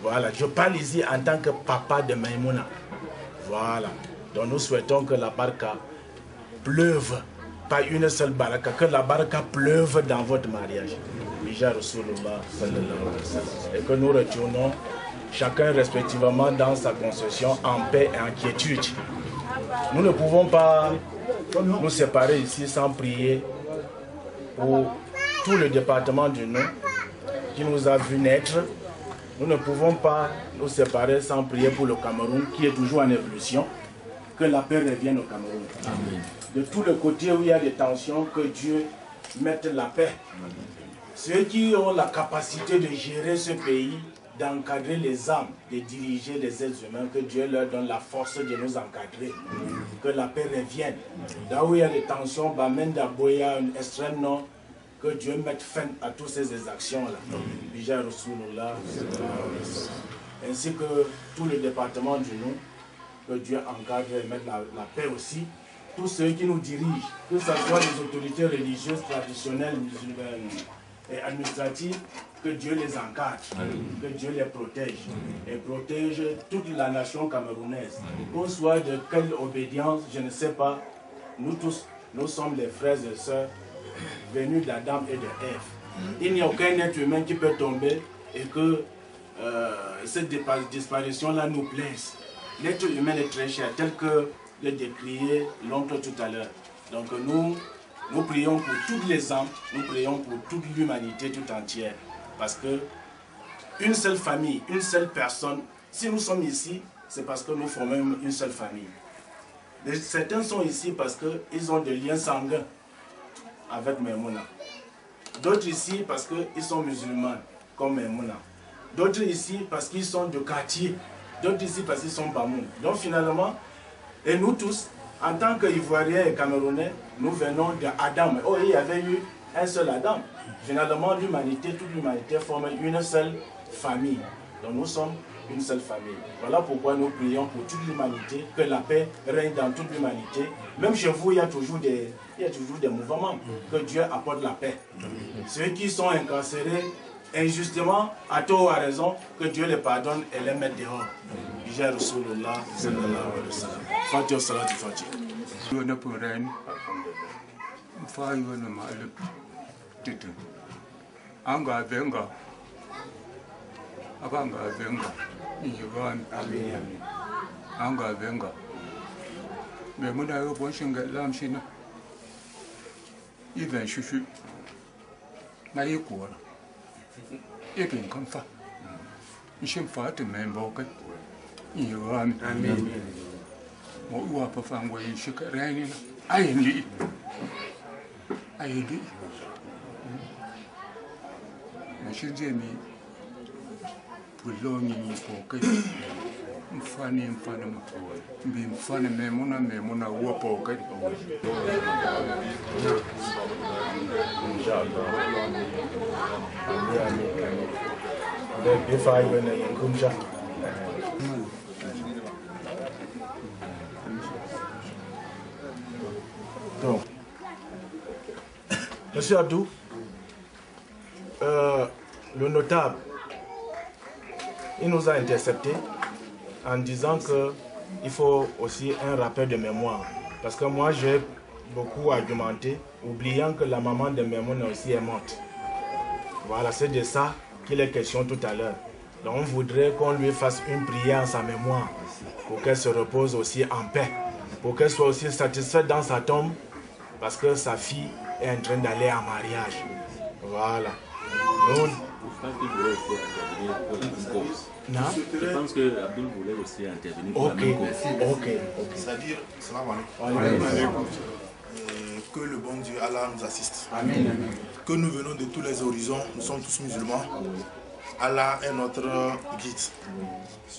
Voilà. Je parle ici en tant que papa de Maïmouna. Voilà. Donc nous souhaitons que la baraka pleuve. Pas une seule baraka, que la baraka pleuve dans votre mariage. Bija Rasulullah sallallahu alayhi wa sallam. Et que nous retournons chacun respectivement dans sa concession en paix et en quiétude. Nous ne pouvons pas nous séparer ici sans prier pour tout le département du Nord qui nous a vu naître. Nous ne pouvons pas nous séparer sans prier pour le Cameroun qui est toujours en évolution. Que la paix revienne au Cameroun. Amen. De tous les côtés où il y a des tensions, que Dieu mette la paix. Ceux qui ont la capacité de gérer ce pays, d'encadrer les âmes, de diriger les êtres humains, que Dieu leur donne la force de nous encadrer. Que la paix revienne. Là où il y a des tensions, Bamen d'Aboya, un extrême nord, que Dieu mette fin à toutes ces actions-là. Bija Rasulullah, ainsi que tout le département du Nord, que Dieu encadre et mette la paix aussi. Tous ceux qui nous dirigent, que ce soit les autorités religieuses, traditionnelles, musulmanes et administratives, que Dieu les encadre, que Dieu les protège et protège toute la nation camerounaise. Qu'on soit de quelle obédience, je ne sais pas, nous tous, nous sommes les frères et sœurs venus d'Adam et de Ève. Il n'y a aucun être humain qui peut tomber et que cette disparition-là nous blesse. L'être humain est très cher, tel que le décriait l'oncle tout à l'heure. Donc nous prions pour toutes les âmes, nous prions pour toute l'humanité tout entière. Parce que une seule famille, une seule personne, si nous sommes ici, c'est parce que nous formons une seule famille. Certains sont ici parce qu'ils ont des liens sanguins avec Maimouna. D'autres ici parce qu'ils sont musulmans, comme Maimouna. D'autres ici parce qu'ils sont de quartier. D'autres ici parce qu'ils sont Bamoun. Donc finalement, et nous tous, en tant qu'Ivoiriens et Camerounais, nous venons d'Adam. Oh, il y avait eu un seul Adam. Finalement, l'humanité, toute l'humanité forme une seule famille. Donc nous sommes une seule famille. Voilà pourquoi nous prions pour toute l'humanité, que la paix règne dans toute l'humanité. Même chez vous, il y a toujours des mouvements, que Dieu apporte la paix. Ceux qui sont incarcérés injustement, à tort ou à raison, que Dieu les pardonne et les mette dehors. Bija Rasulullah sallallahu alayhi wa sallam. Fatiha salatu Fatiha. Anga venga, abanga venga, Ivan, Anga venga. Memuna yo bonshinga lamshina. Even shushu. Na yikuwa. Ikin konfa. Ishim fati memboka. Ivan. Amen. Mo uwa pa fangwa yishika rainina. Ayindi. Ayindi. Mashijemi pulongi mpoke mfani mbi mfani memuna uwa poke Donc, Monsieur Abdou, le notable, il nous a intercepté en disant qu'il faut aussi un rappel de mémoire. Parce que moi, j'ai beaucoup argumenté, oubliant que la maman de Maimouna aussi est morte. Voilà, c'est de ça qu'il est question tout à l'heure. Donc on voudrait qu'on lui fasse une prière en sa mémoire, pour qu'elle se repose aussi en paix, pour qu'elle soit aussi satisfaite dans sa tombe, parce que sa fille est en train d'aller en mariage. Voilà. Donc, je pense que Abdul voulait aussi intervenir pour la même cause. Ok. C'est-à-dire, que le bon Dieu Allah nous assiste. Amen. Que nous venons de tous les horizons, nous sommes tous musulmans. Allah est notre guide.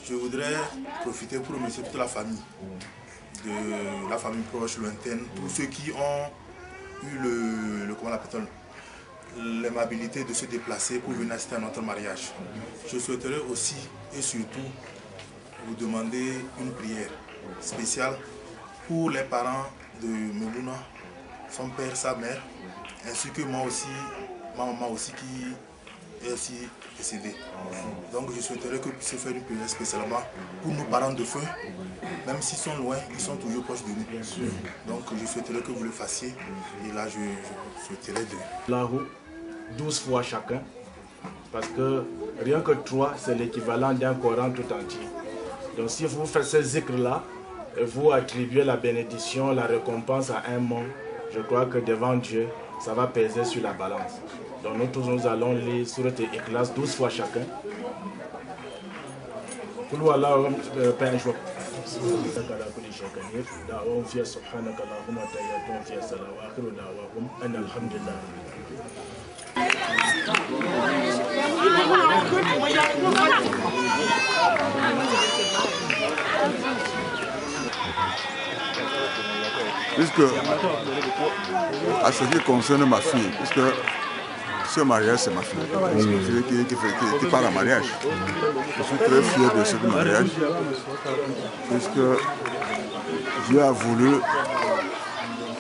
Je voudrais profiter pour remercier toute la famille, de la famille proche, lointaine, tous ceux qui ont eu comment l'appelle-t-on, l'aimabilité de se déplacer pour venir assister à notre mariage. Je souhaiterais aussi et surtout vous demander une prière spéciale pour les parents de Maimouna, son père, sa mère, ainsi que moi aussi, ma maman aussi qui est aussi décédée. Donc je souhaiterais que vous puissiez faire une prière spécialement pour nos parents de feu, même s'ils sont loin, ils sont toujours proches de nous. Donc je souhaiterais que vous le fassiez et là je souhaiterais de... Lahou, 12 fois chacun, parce que rien que 3, c'est l'équivalent d'un Coran tout entier. Donc si vous faites ce zikr-là, et vous attribuez la bénédiction, la récompense à un mot, je crois que devant Dieu, ça va peser sur la balance. Donc nous tous, nous allons lire Surat Ikhlas 12 fois chacun. Pour Allah, Père, je Puisque, à ce qui concerne ma fille, puisque ce mariage c'est ma fille, qui part en mariage. Je suis très fier de ce mariage, puisque Dieu a voulu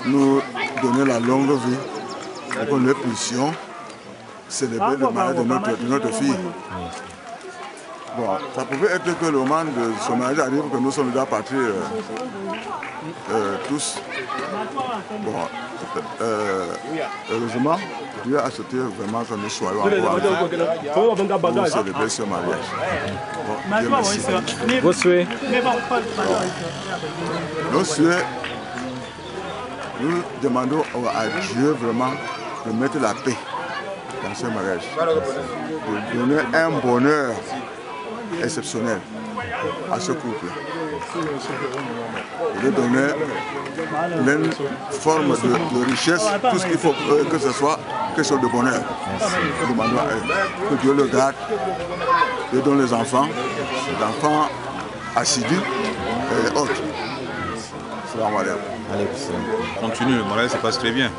nous donner la longue vie pour que nous puissions célébrer le mariage de notre fille. Bon, ça pouvait être que le moment de ce mariage arrive que nous sommes déjà partis tous. Bon, heureusement, Dieu a souhaité vraiment que nous soyons encore pour célébrer ce mariage. Bon, Dieu merci. Vos souhaits? Nos souhaits, nous demandons à Dieu vraiment de mettre la paix dans ce mariage, de donner un bonheur exceptionnel à ce couple, de donner une forme de richesse, tout ce qu'il faut que ce soit quelque chose de bonheur. Nous demandons à eux que Dieu le garde, Dieu donne les enfants assidus et autres. Continue, le mariage se passe très bien.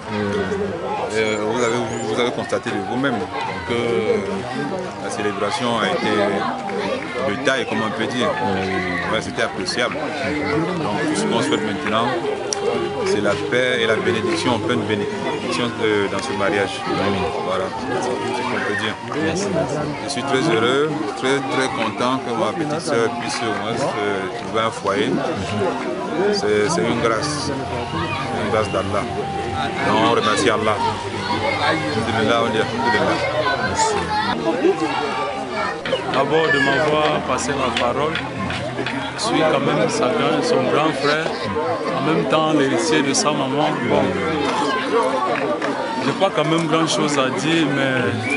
Vous avez constaté de vous-même que la célébration a été de taille, comme on peut dire. C'était appréciable. Donc tout ce qu'on souhaite maintenant, c'est la paix et la bénédiction, pleine bénédiction dans ce mariage. Voilà, c'est ce qu'on peut dire. Merci. Je suis très heureux, très content que ma petite soeur puisse au moins trouver un foyer. C'est une grâce d'Allah. Donc on remercie Allah. D'abord de m'avoir passé la parole. Je suis quand même son grand frère, en même temps l'héritier de sa maman. Bon, j'ai pas quand même grand chose à dire, mais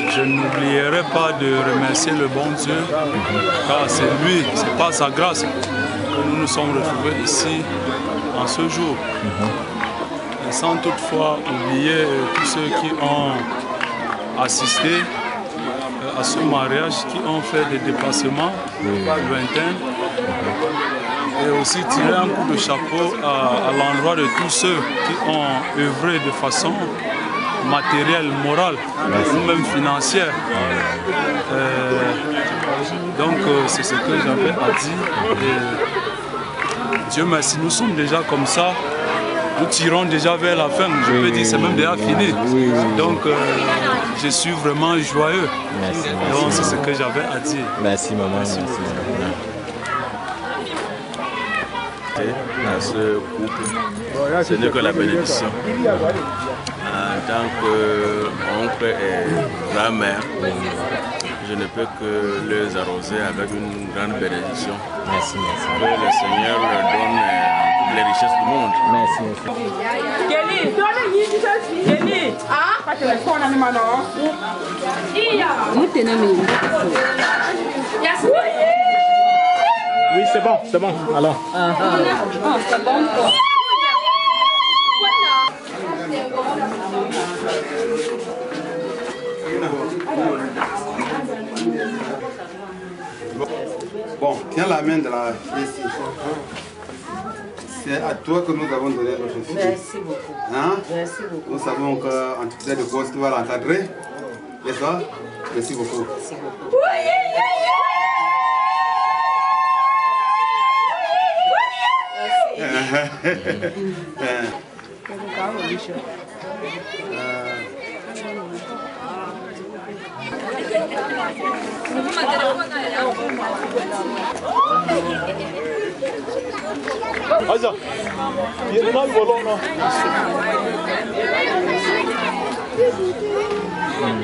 je n'oublierai pas de remercier le bon Dieu, car c'est lui, c'est par sa grâce que nous nous sommes retrouvés ici en ce jour. Et sans toutefois oublier tous ceux qui ont assisté à ce mariage, qui ont fait des déplacements lointains. Et aussi tirer un coup de chapeau à l'endroit de tous ceux qui ont œuvré de façon matérielle, morale, ou même financière. Donc c'est ce que j'avais à dire. Et Dieu merci, nous sommes déjà comme ça. Nous tirons déjà vers la fin, je peux dire, c'est même déjà fini. Donc je suis vraiment joyeux. Merci, donc c'est ce que j'avais à dire. Merci maman. Merci. Dans ce couple, ce n'est que la bénédiction. En tant qu'oncle et grand-mère, je ne peux que les arroser avec une grande bénédiction. Merci. Que le Seigneur leur donne les richesses du monde. Oui, c'est bon, alors. Bon, tiens la main de la fille ici. C'est à toi que nous avons donné notre fille. Merci beaucoup. Hein? Merci beaucoup. Nous savons qu'en tout cas de cause, tu vas l'encadrer. Et ça, merci beaucoup. Merci beaucoup.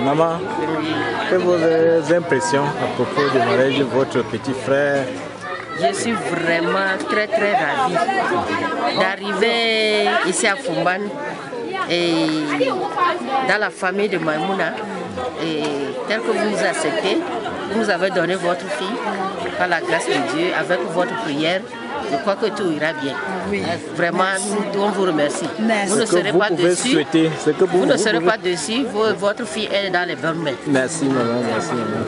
Maman, quelles vos impressions à propos du mariage de votre petit frère? Je suis vraiment très ravie d'arriver ici à Fumban et dans la famille de Maïmouna. Et tel que vous nous acceptez, vous nous avez donné votre fille par la grâce de Dieu, avec votre prière. Je crois que tout ira bien. Oui. Vraiment, on vous remercie. Merci. Vous ne serez pas dessus. Vous ne serez pas dessus. Votre fille est dans les bonnes mains. Merci maman, merci maman.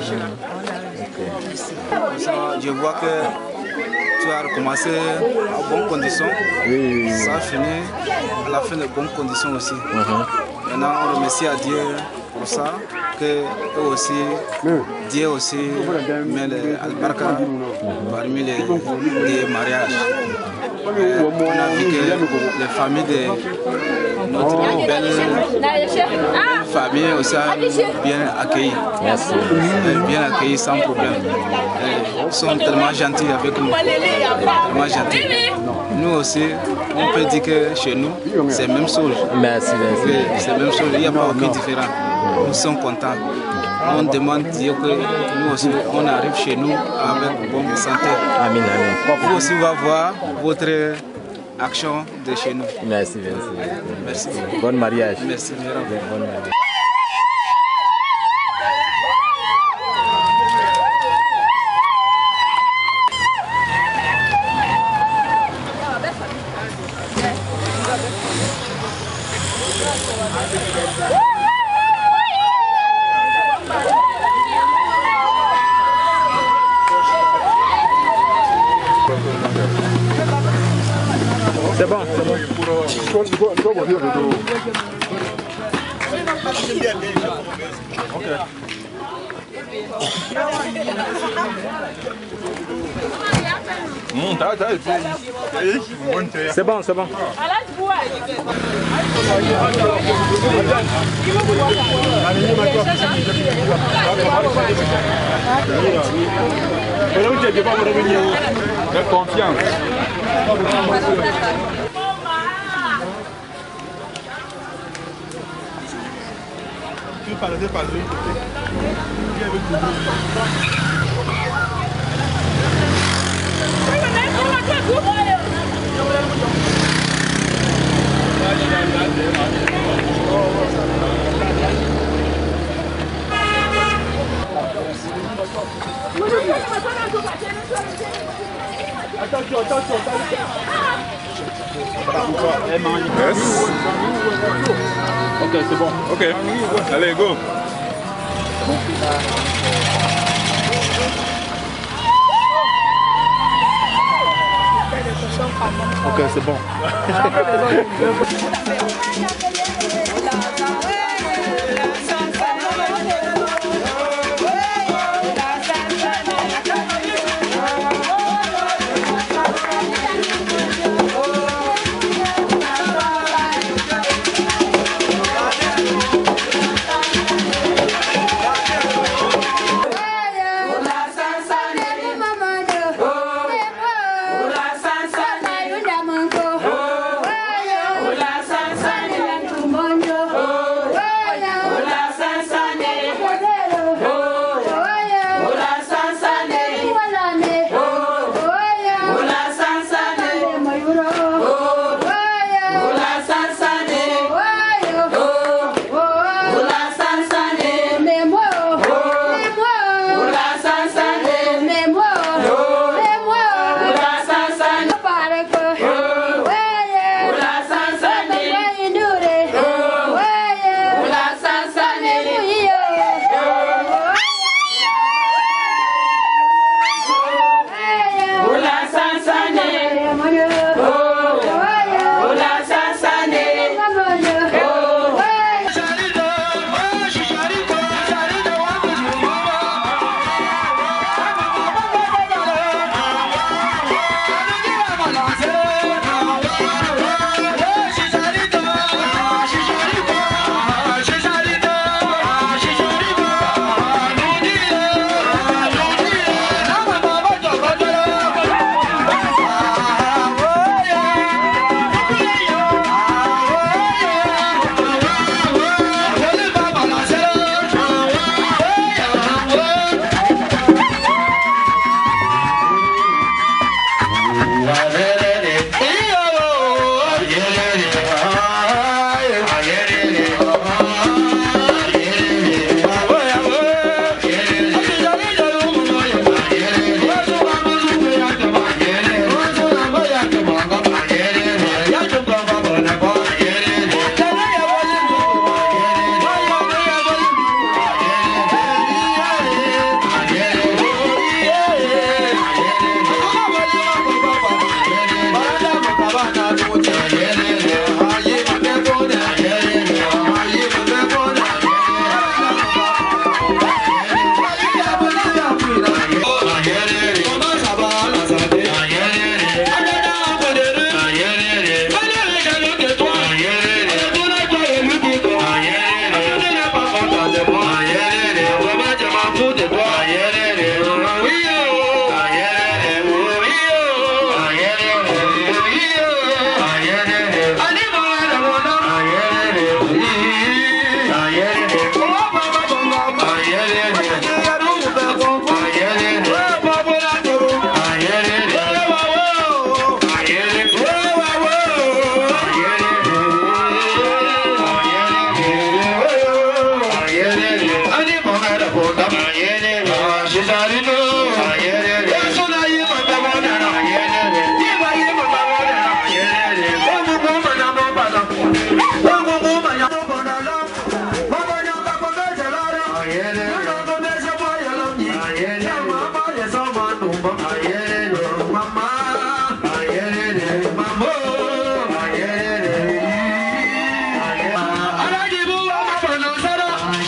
Je vois que tu as recommencé en bonnes conditions. Oui. Ça a fini à la fin de bonnes conditions aussi. Maintenant, on remercie à Dieu pour ça, que aussi, Dieu aussi met l'albarka parmi les mariages. On a vu que les familles de notre belle famille aussi a bien accueilli. Merci. Bien accueilli sans problème. Ils sont tellement gentils avec nous. Tellement gentils. Nous aussi, on peut dire que chez nous, c'est la même chose. Merci. C'est la même chose, il n'y a pas aucune différence. Nous sommes contents. On demande Dieu que nous aussi, on arrive chez nous avec bonne santé. Amen, amen. Vous aussi, on va voir votre action de chez nous. Merci. Merci. Bon mariage. Merci. Bon mariage. C'est bon, c'est bon. C'est bon, c'est bon. De confiance. Yes. Ok, c'est bon. Ok, allez, go. Ok, c'est bon. Mon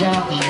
Oh,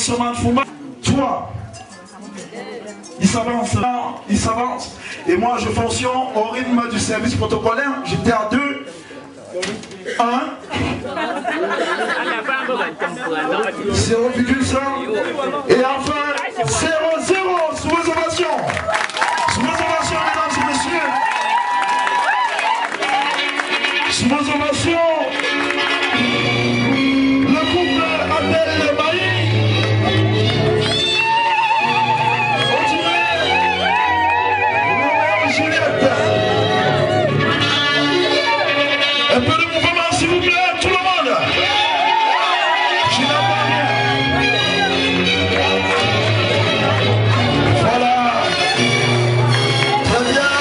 Toi, il s'avance. Et moi, je fonctionne au rythme du service protocolaire. J'étais à 2, 1, 0,5 et enfin 0,0 sous vos ovations. Sous vos ovations, mesdames et messieurs. Sous vos ovations, le couple Abdel Maï. Un peu de mouvement, s'il vous plaît, tout le monde. Je n'entends rien. Voilà. Très bien.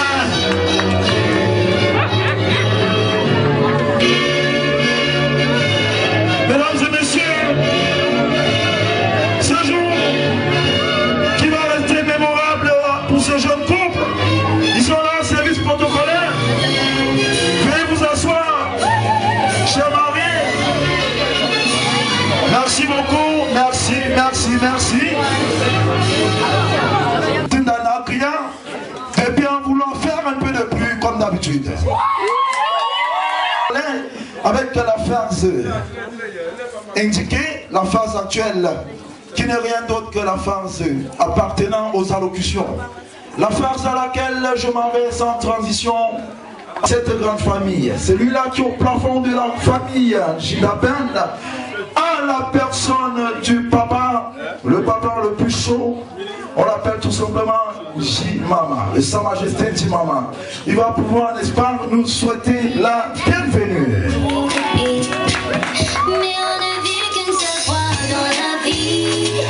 Mesdames et messieurs, ce jour qui va rester mémorable pour ce jeune couple, ils sont là en service protocolaire. Veuillez vous asseoir. Cher Marie, merci beaucoup, merci. Et bien, vouloir faire un peu de bruit comme d'habitude. Avec la phase indiquée, la phase actuelle, qui n'est rien d'autre que la phase appartenant aux allocutions. La phase à laquelle je m'en vais sans transition. Cette grande famille, celui-là qui est au plafond de la famille Jidaben, à la personne du papa, le papa le plus chaud, on l'appelle tout simplement Jimama, et Sa Majesté Jimama. Il va pouvoir, n'est-ce pas, nous souhaiter la bienvenue. Mais on ne vit qu'une seule fois dans la vie,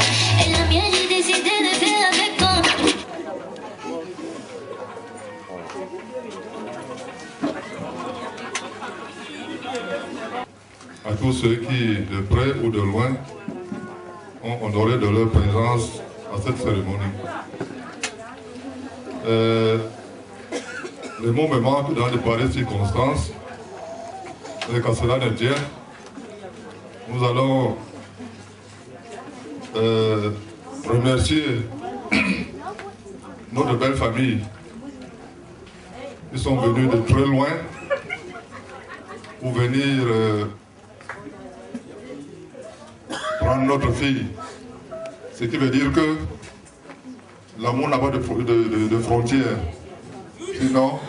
et la mienne j'ai décidé de faire avec toi. À tous ceux qui, de près ou de loin, ont honoré de leur présence à cette cérémonie. Les mots me manquent dans de pareilles circonstances, mais qu'à cela ne tienne, nous allons remercier notre belle famille qui sont venus de très loin pour venir prendre notre fille. Ce qui veut dire que l'amour n'a pas de frontières. Sinon,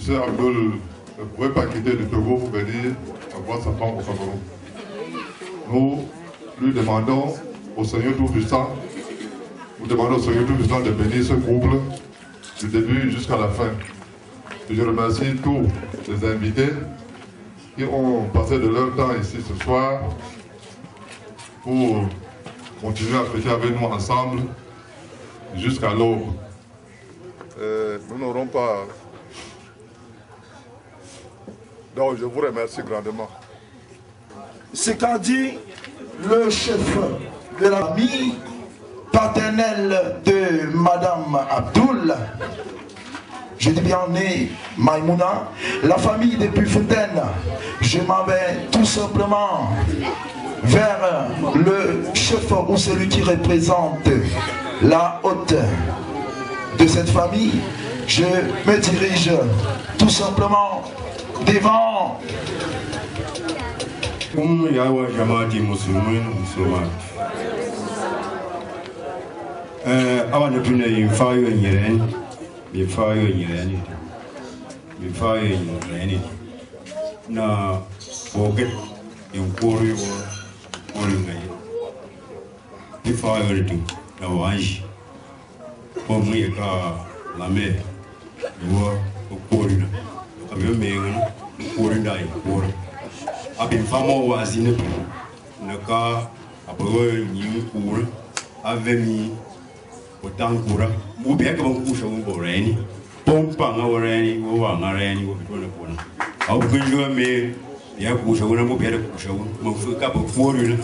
M. Abdul ne pouvait pas quitter le Togo pour venir voir sa femme au Cameroun. Nous lui demandons au Seigneur Tout-Puissant, de bénir ce couple du début jusqu'à la fin. Et je remercie tous les invités qui ont passé de leur temps ici ce soir pour continuer à fêter avec nous ensemble jusqu'à l'aube. Nous n'aurons pas... Donc je vous remercie grandement. C'est qu'a dit le chef de la famille paternelle de Madame Abdul, je dis bien né Maïmouna, la famille des Pufontaines. Je m'en vais tout simplement vers le chef ou celui qui représente la haute de cette famille. Je me dirige tout simplement devant awa ne tuna yin fayo nyireni bi fayo nyireni na boget yin kori wo ngai bi fayo ritu na wanji ko mu ye ka lame wo kori na abe me ngana kori dai kori abin famo wazine na ka abo yin kori avemi otangura mubi yake bankusha umbo reni pompa nga reni wo wanga reni wo bitona kona au kunjua me ya kusha una mubi ya kusha una mfuka po forula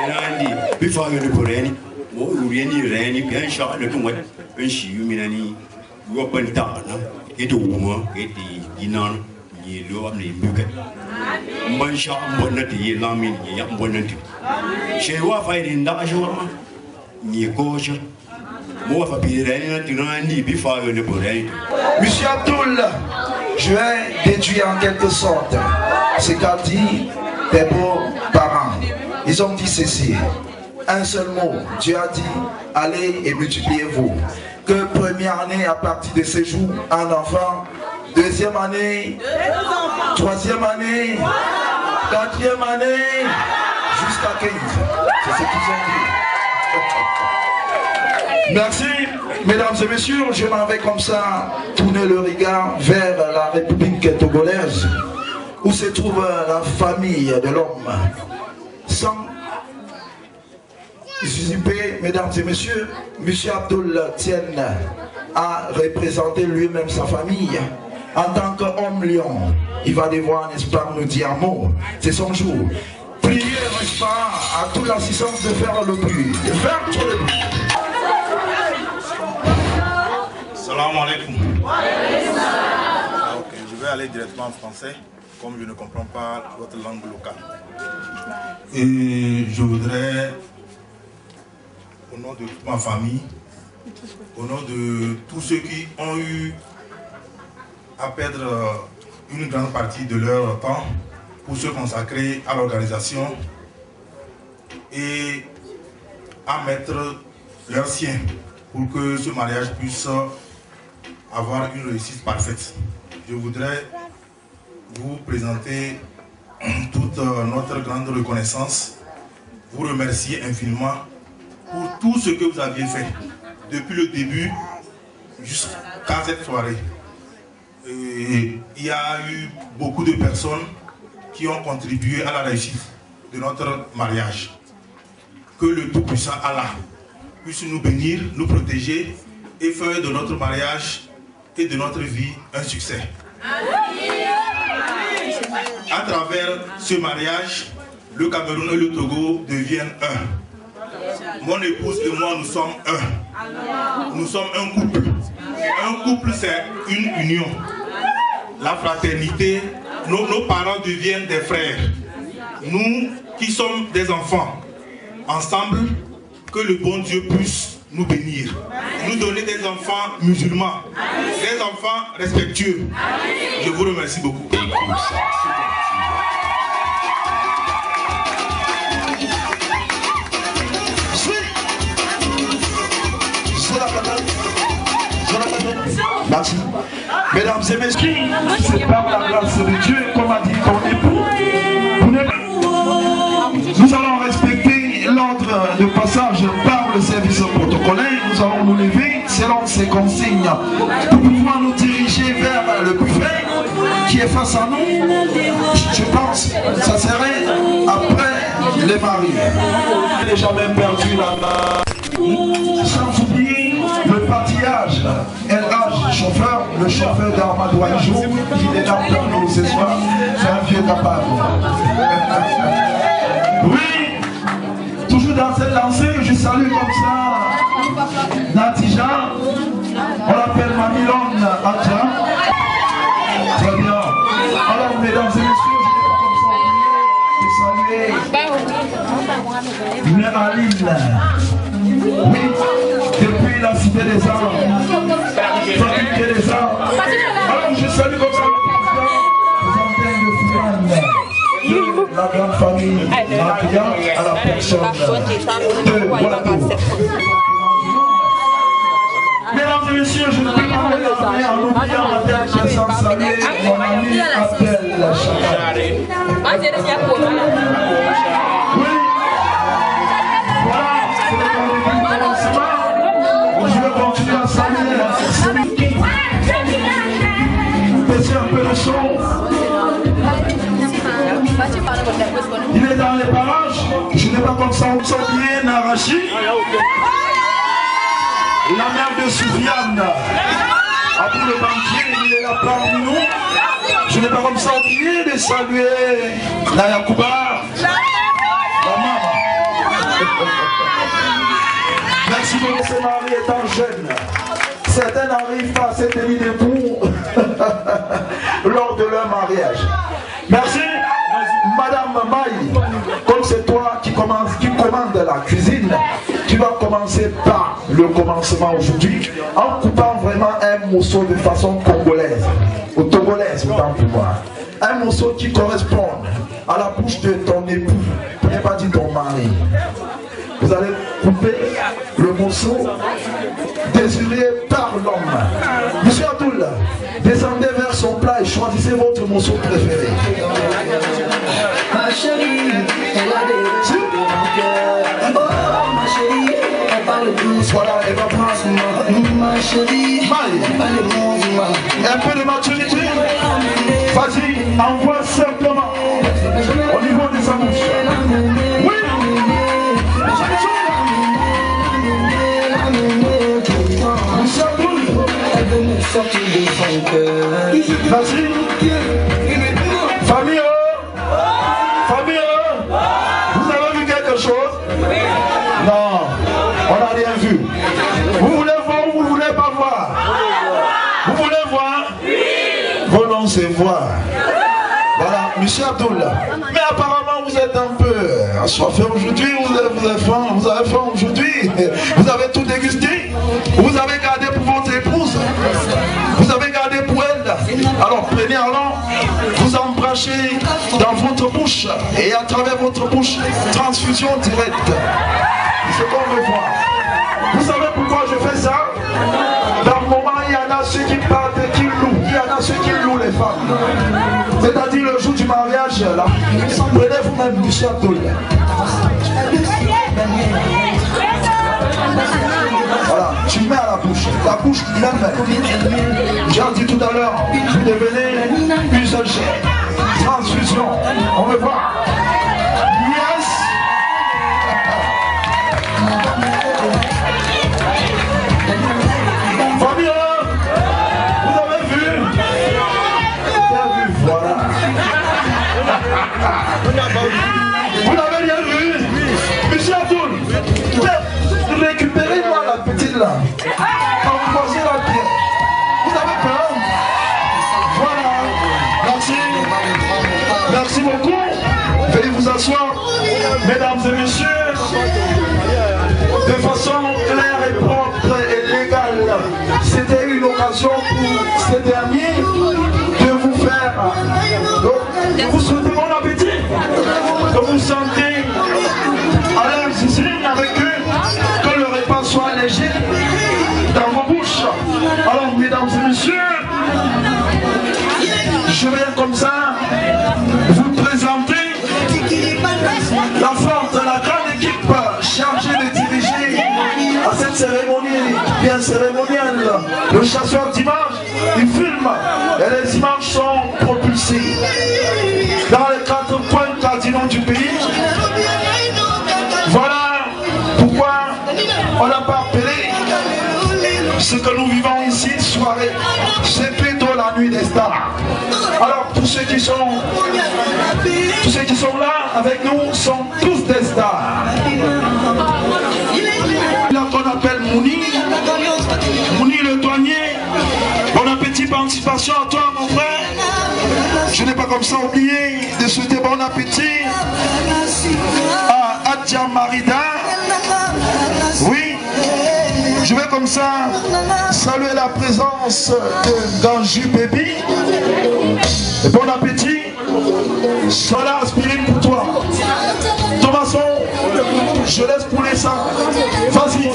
randi bifa yo ne reni mo reni bien sha le tumwa ben shi yumina ni wo penta na eto wuma eti dinan ni lo am ni mbuke mban sha mbonati yi lamin yi ya mbonati she wa fa ni nda sha ma ni ko sha mo fa bi re ni na ni bi fa yo le boré. Monsieur Abdoul, je vais déduire en quelque sorte ce qu'a dit tes beaux-parents. Ils ont dit ceci, un seul mot. Dieu a dit, allez et multipliez-vous. Que première année, à partir de ce jour, un enfant. Deuxième année, troisième année, quatrième année, jusqu'à 15. C'est ce qu'ils ont dit. Merci, mesdames et messieurs. Je m'en vais comme ça tourner le regard vers la République togolaise, où se trouve la famille de l'homme. Sans usurper, mesdames et messieurs, M. Abdoul Tienne a représenté lui-même sa famille. En tant qu'homme lion, il va devoir, n'est-ce pas, nous dire un mot. C'est son jour. Priez, n'est-ce pas, à toute l'assistance de faire le bruit. De faire tout le bruit. Salam alaikum. Ok, je vais aller directement en français, comme je ne comprends pas votre langue locale. Et je voudrais, au nom de toute ma famille, au nom de tous ceux qui ont eu à perdre une grande partie de leur temps pour se consacrer à l'organisation et à mettre leur sien pour que ce mariage puisse avoir une réussite parfaite. Je voudrais vous présenter toute notre grande reconnaissance, vous remercier infiniment pour tout ce que vous aviez fait depuis le début jusqu'à cette soirée. Et il y a eu beaucoup de personnes qui ont contribué à la réussite de notre mariage. Que le Tout-Puissant Allah puisse nous bénir, nous protéger et faire de notre mariage et de notre vie un succès. À travers ce mariage, le Cameroun et le Togo deviennent un. Mon épouse et moi, nous sommes un. Nous sommes un couple. Un couple, c'est une union. La fraternité, nos parents deviennent des frères. Nous qui sommes des enfants, ensemble, que le bon Dieu puisse nous bénir. Nous donner des enfants musulmans, des enfants respectueux. Je vous remercie beaucoup. Merci. Mesdames et messieurs, c'est par la grâce de Dieu, comme a dit ton époux. Nous allons respecter l'ordre de passage par le service protocolaire. Nous allons nous lever selon ces consignes pour pouvoir nous diriger vers le buffet qui est face à nous. Je pense que ça serait après les mariés. Je n'ai jamais perdu la main. Sans oublier le partillage. LH, chauffeur, le chauffeur d'Armado Aïjou, qui est là pour nous ce soir. C'est un vieux capable. Oui, toujours dans cette lancée, je salue comme ça Natija, on l'appelle Mamilon Adja. Très bien. Alors, mesdames et messieurs, je saluer Mère Aline. Oui, depuis la cité des arts, fabriquer des arts. Alors, je salue comme ça le président de la grande famille Maria à la personne de Guadeloupe. Mesdames et messieurs, je ne peux pas regarder en oubliant ma tête sans saluer mon ami Abdel Chakari. Oui, voilà, c'est le commencement. Je vais continuer à saluer celui qui baisser un peu le son. Il est dans les parages, je n'ai pas comme ça, on sent bien arraché. La mère de Soufiane, après le banquier, il est là parmi nous. Je n'ai pas comme ça oublié de saluer la Yakouba, la maman. Merci beaucoup, ce mari étant jeune. Certains n'arrivent pas à cette tenue debout. lors de leur mariage. Merci. Madame Maï, comme c'est toi qui commande la cuisine, tu vas commencer par le commencement aujourd'hui en coupant vraiment un morceau de façon congolaise, ou togolaise autant pour moi. Un morceau qui correspond à la bouche de ton époux, pour ne pas dire ton mari. Vous allez couper le morceau désiré par l'homme. Monsieur Abdoul, descendez vers son plat et choisissez votre morceau préféré. Ma chérie, elle a des raisons de mon cœur. Oh, ma chérie, elle parle douce. Voilà, elle va prendre. Ma chérie, elle parle douce. Un peu de maturité. Vas-y, envoie simplement au niveau de sa bouche. Oui. Elle veut me sortir de son cœur. Vas-y. Famille, famille, vous avez vu quelque chose? Non, on n'a rien vu. Vous voulez voir ou vous voulez pas voir? Vous voulez voir? Vos noms c'est voir. Voilà, monsieur Abdoul. Mais apparemment vous êtes un peu assoiffé aujourd'hui, vous avez faim aujourd'hui. Vous avez tout dégusté. Vous avez gardé pour votre épouse. Vous avez gardé pour elle. Alors prenez alors, vous embrassez dans votre bouche et à travers votre bouche, transfusion directe. C'est ce qu'on veut voir. Vous savez pourquoi je fais ça? Dans le moment, il y en a ceux qui partent et qui louent. Il y en a ceux qui louent les femmes. C'est-à-dire le jour du mariage, là, prenez vous-même du château. Voilà, tu mets à la bouche même. J'ai dit tout à l'heure, vous devenez une seule chair. Transfusion, on veut voir. Yes. Famille, vous avez vu? Voilà. Vous n'avez rien vu? Monsieur Abdoul, récupérez-moi la petite là. Quand vous posez la pierre. Vous avez peur? Voilà. Merci. Merci beaucoup. Veuillez vous asseoir. Mesdames et messieurs, de façon claire et propre et légale, c'était une occasion pour ces derniers de vous faire, de vous souhaiter bon appétit, de vous sentir à l'aise ici avec eux, que le repas soit léger dans vos bouches. Alors, mesdames et messieurs, je viens comme ça vous présenter la forte, la grande équipe chargée de diriger à cette cérémonie bien cérémonielle. Le chasseur d'images, il filme et les images sont propulsées dans les 4 coins cardinaux du pays. Voilà pourquoi on n'a pas appelé ce que nous vivons ici, soirée. C'est plutôt la nuit des stars. Alors tous ceux qui sont là avec nous sont tous des stars. Là qu'on appelle Mouni le douanier. Bon appétit, participation à toi mon frère. Je n'ai pas comme ça oublié de souhaiter bon appétit à Adja Marida. Oui, je vais comme ça saluer la présence de Ganju Baby. Et bon appétit. Sola aspirine pour toi. Thomason, je laisse couler ça. Vas-y.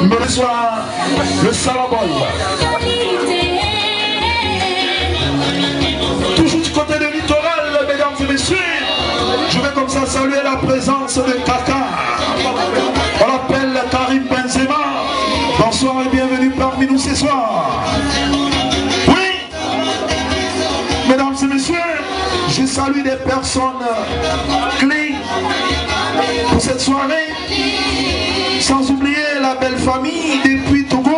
Me reçoit le Salabol. Toujours du côté du littoral, mesdames et messieurs, je vais comme ça saluer la présence de Kaka. On l'appelle Karim Benzema. Bonsoir et bienvenue parmi nous ce soir. Oui, mesdames et messieurs, je salue des personnes clés pour cette soirée. sans oublier la belle famille depuis Togo.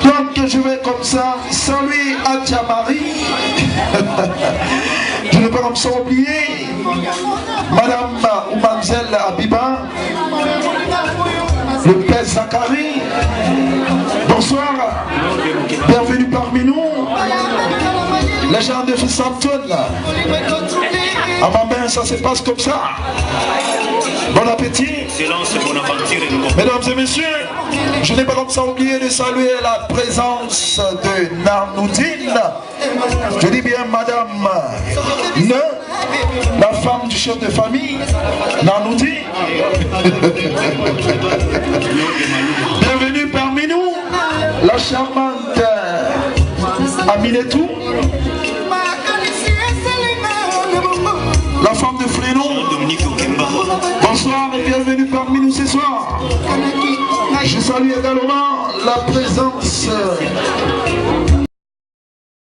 Donc je vais comme ça saluer Adja Marie. Je ne vais pas comme ça oublier Madame ou Mademoiselle Abiba, le père Zachary. Bonsoir, bienvenue parmi nous. Les gens de fils Antoine. À ma main, ça se passe comme ça. Bon appétit. Mesdames et messieurs, je n'ai pas comme ça oublié de saluer la présence de Narnoudine. Je dis bien Madame Ne, la femme du chef de famille, Narnoudine. Bienvenue parmi nous, la charmante Aminetou. La femme de Flénon. Bonsoir et bienvenue parmi nous ce soir. Je salue également la présence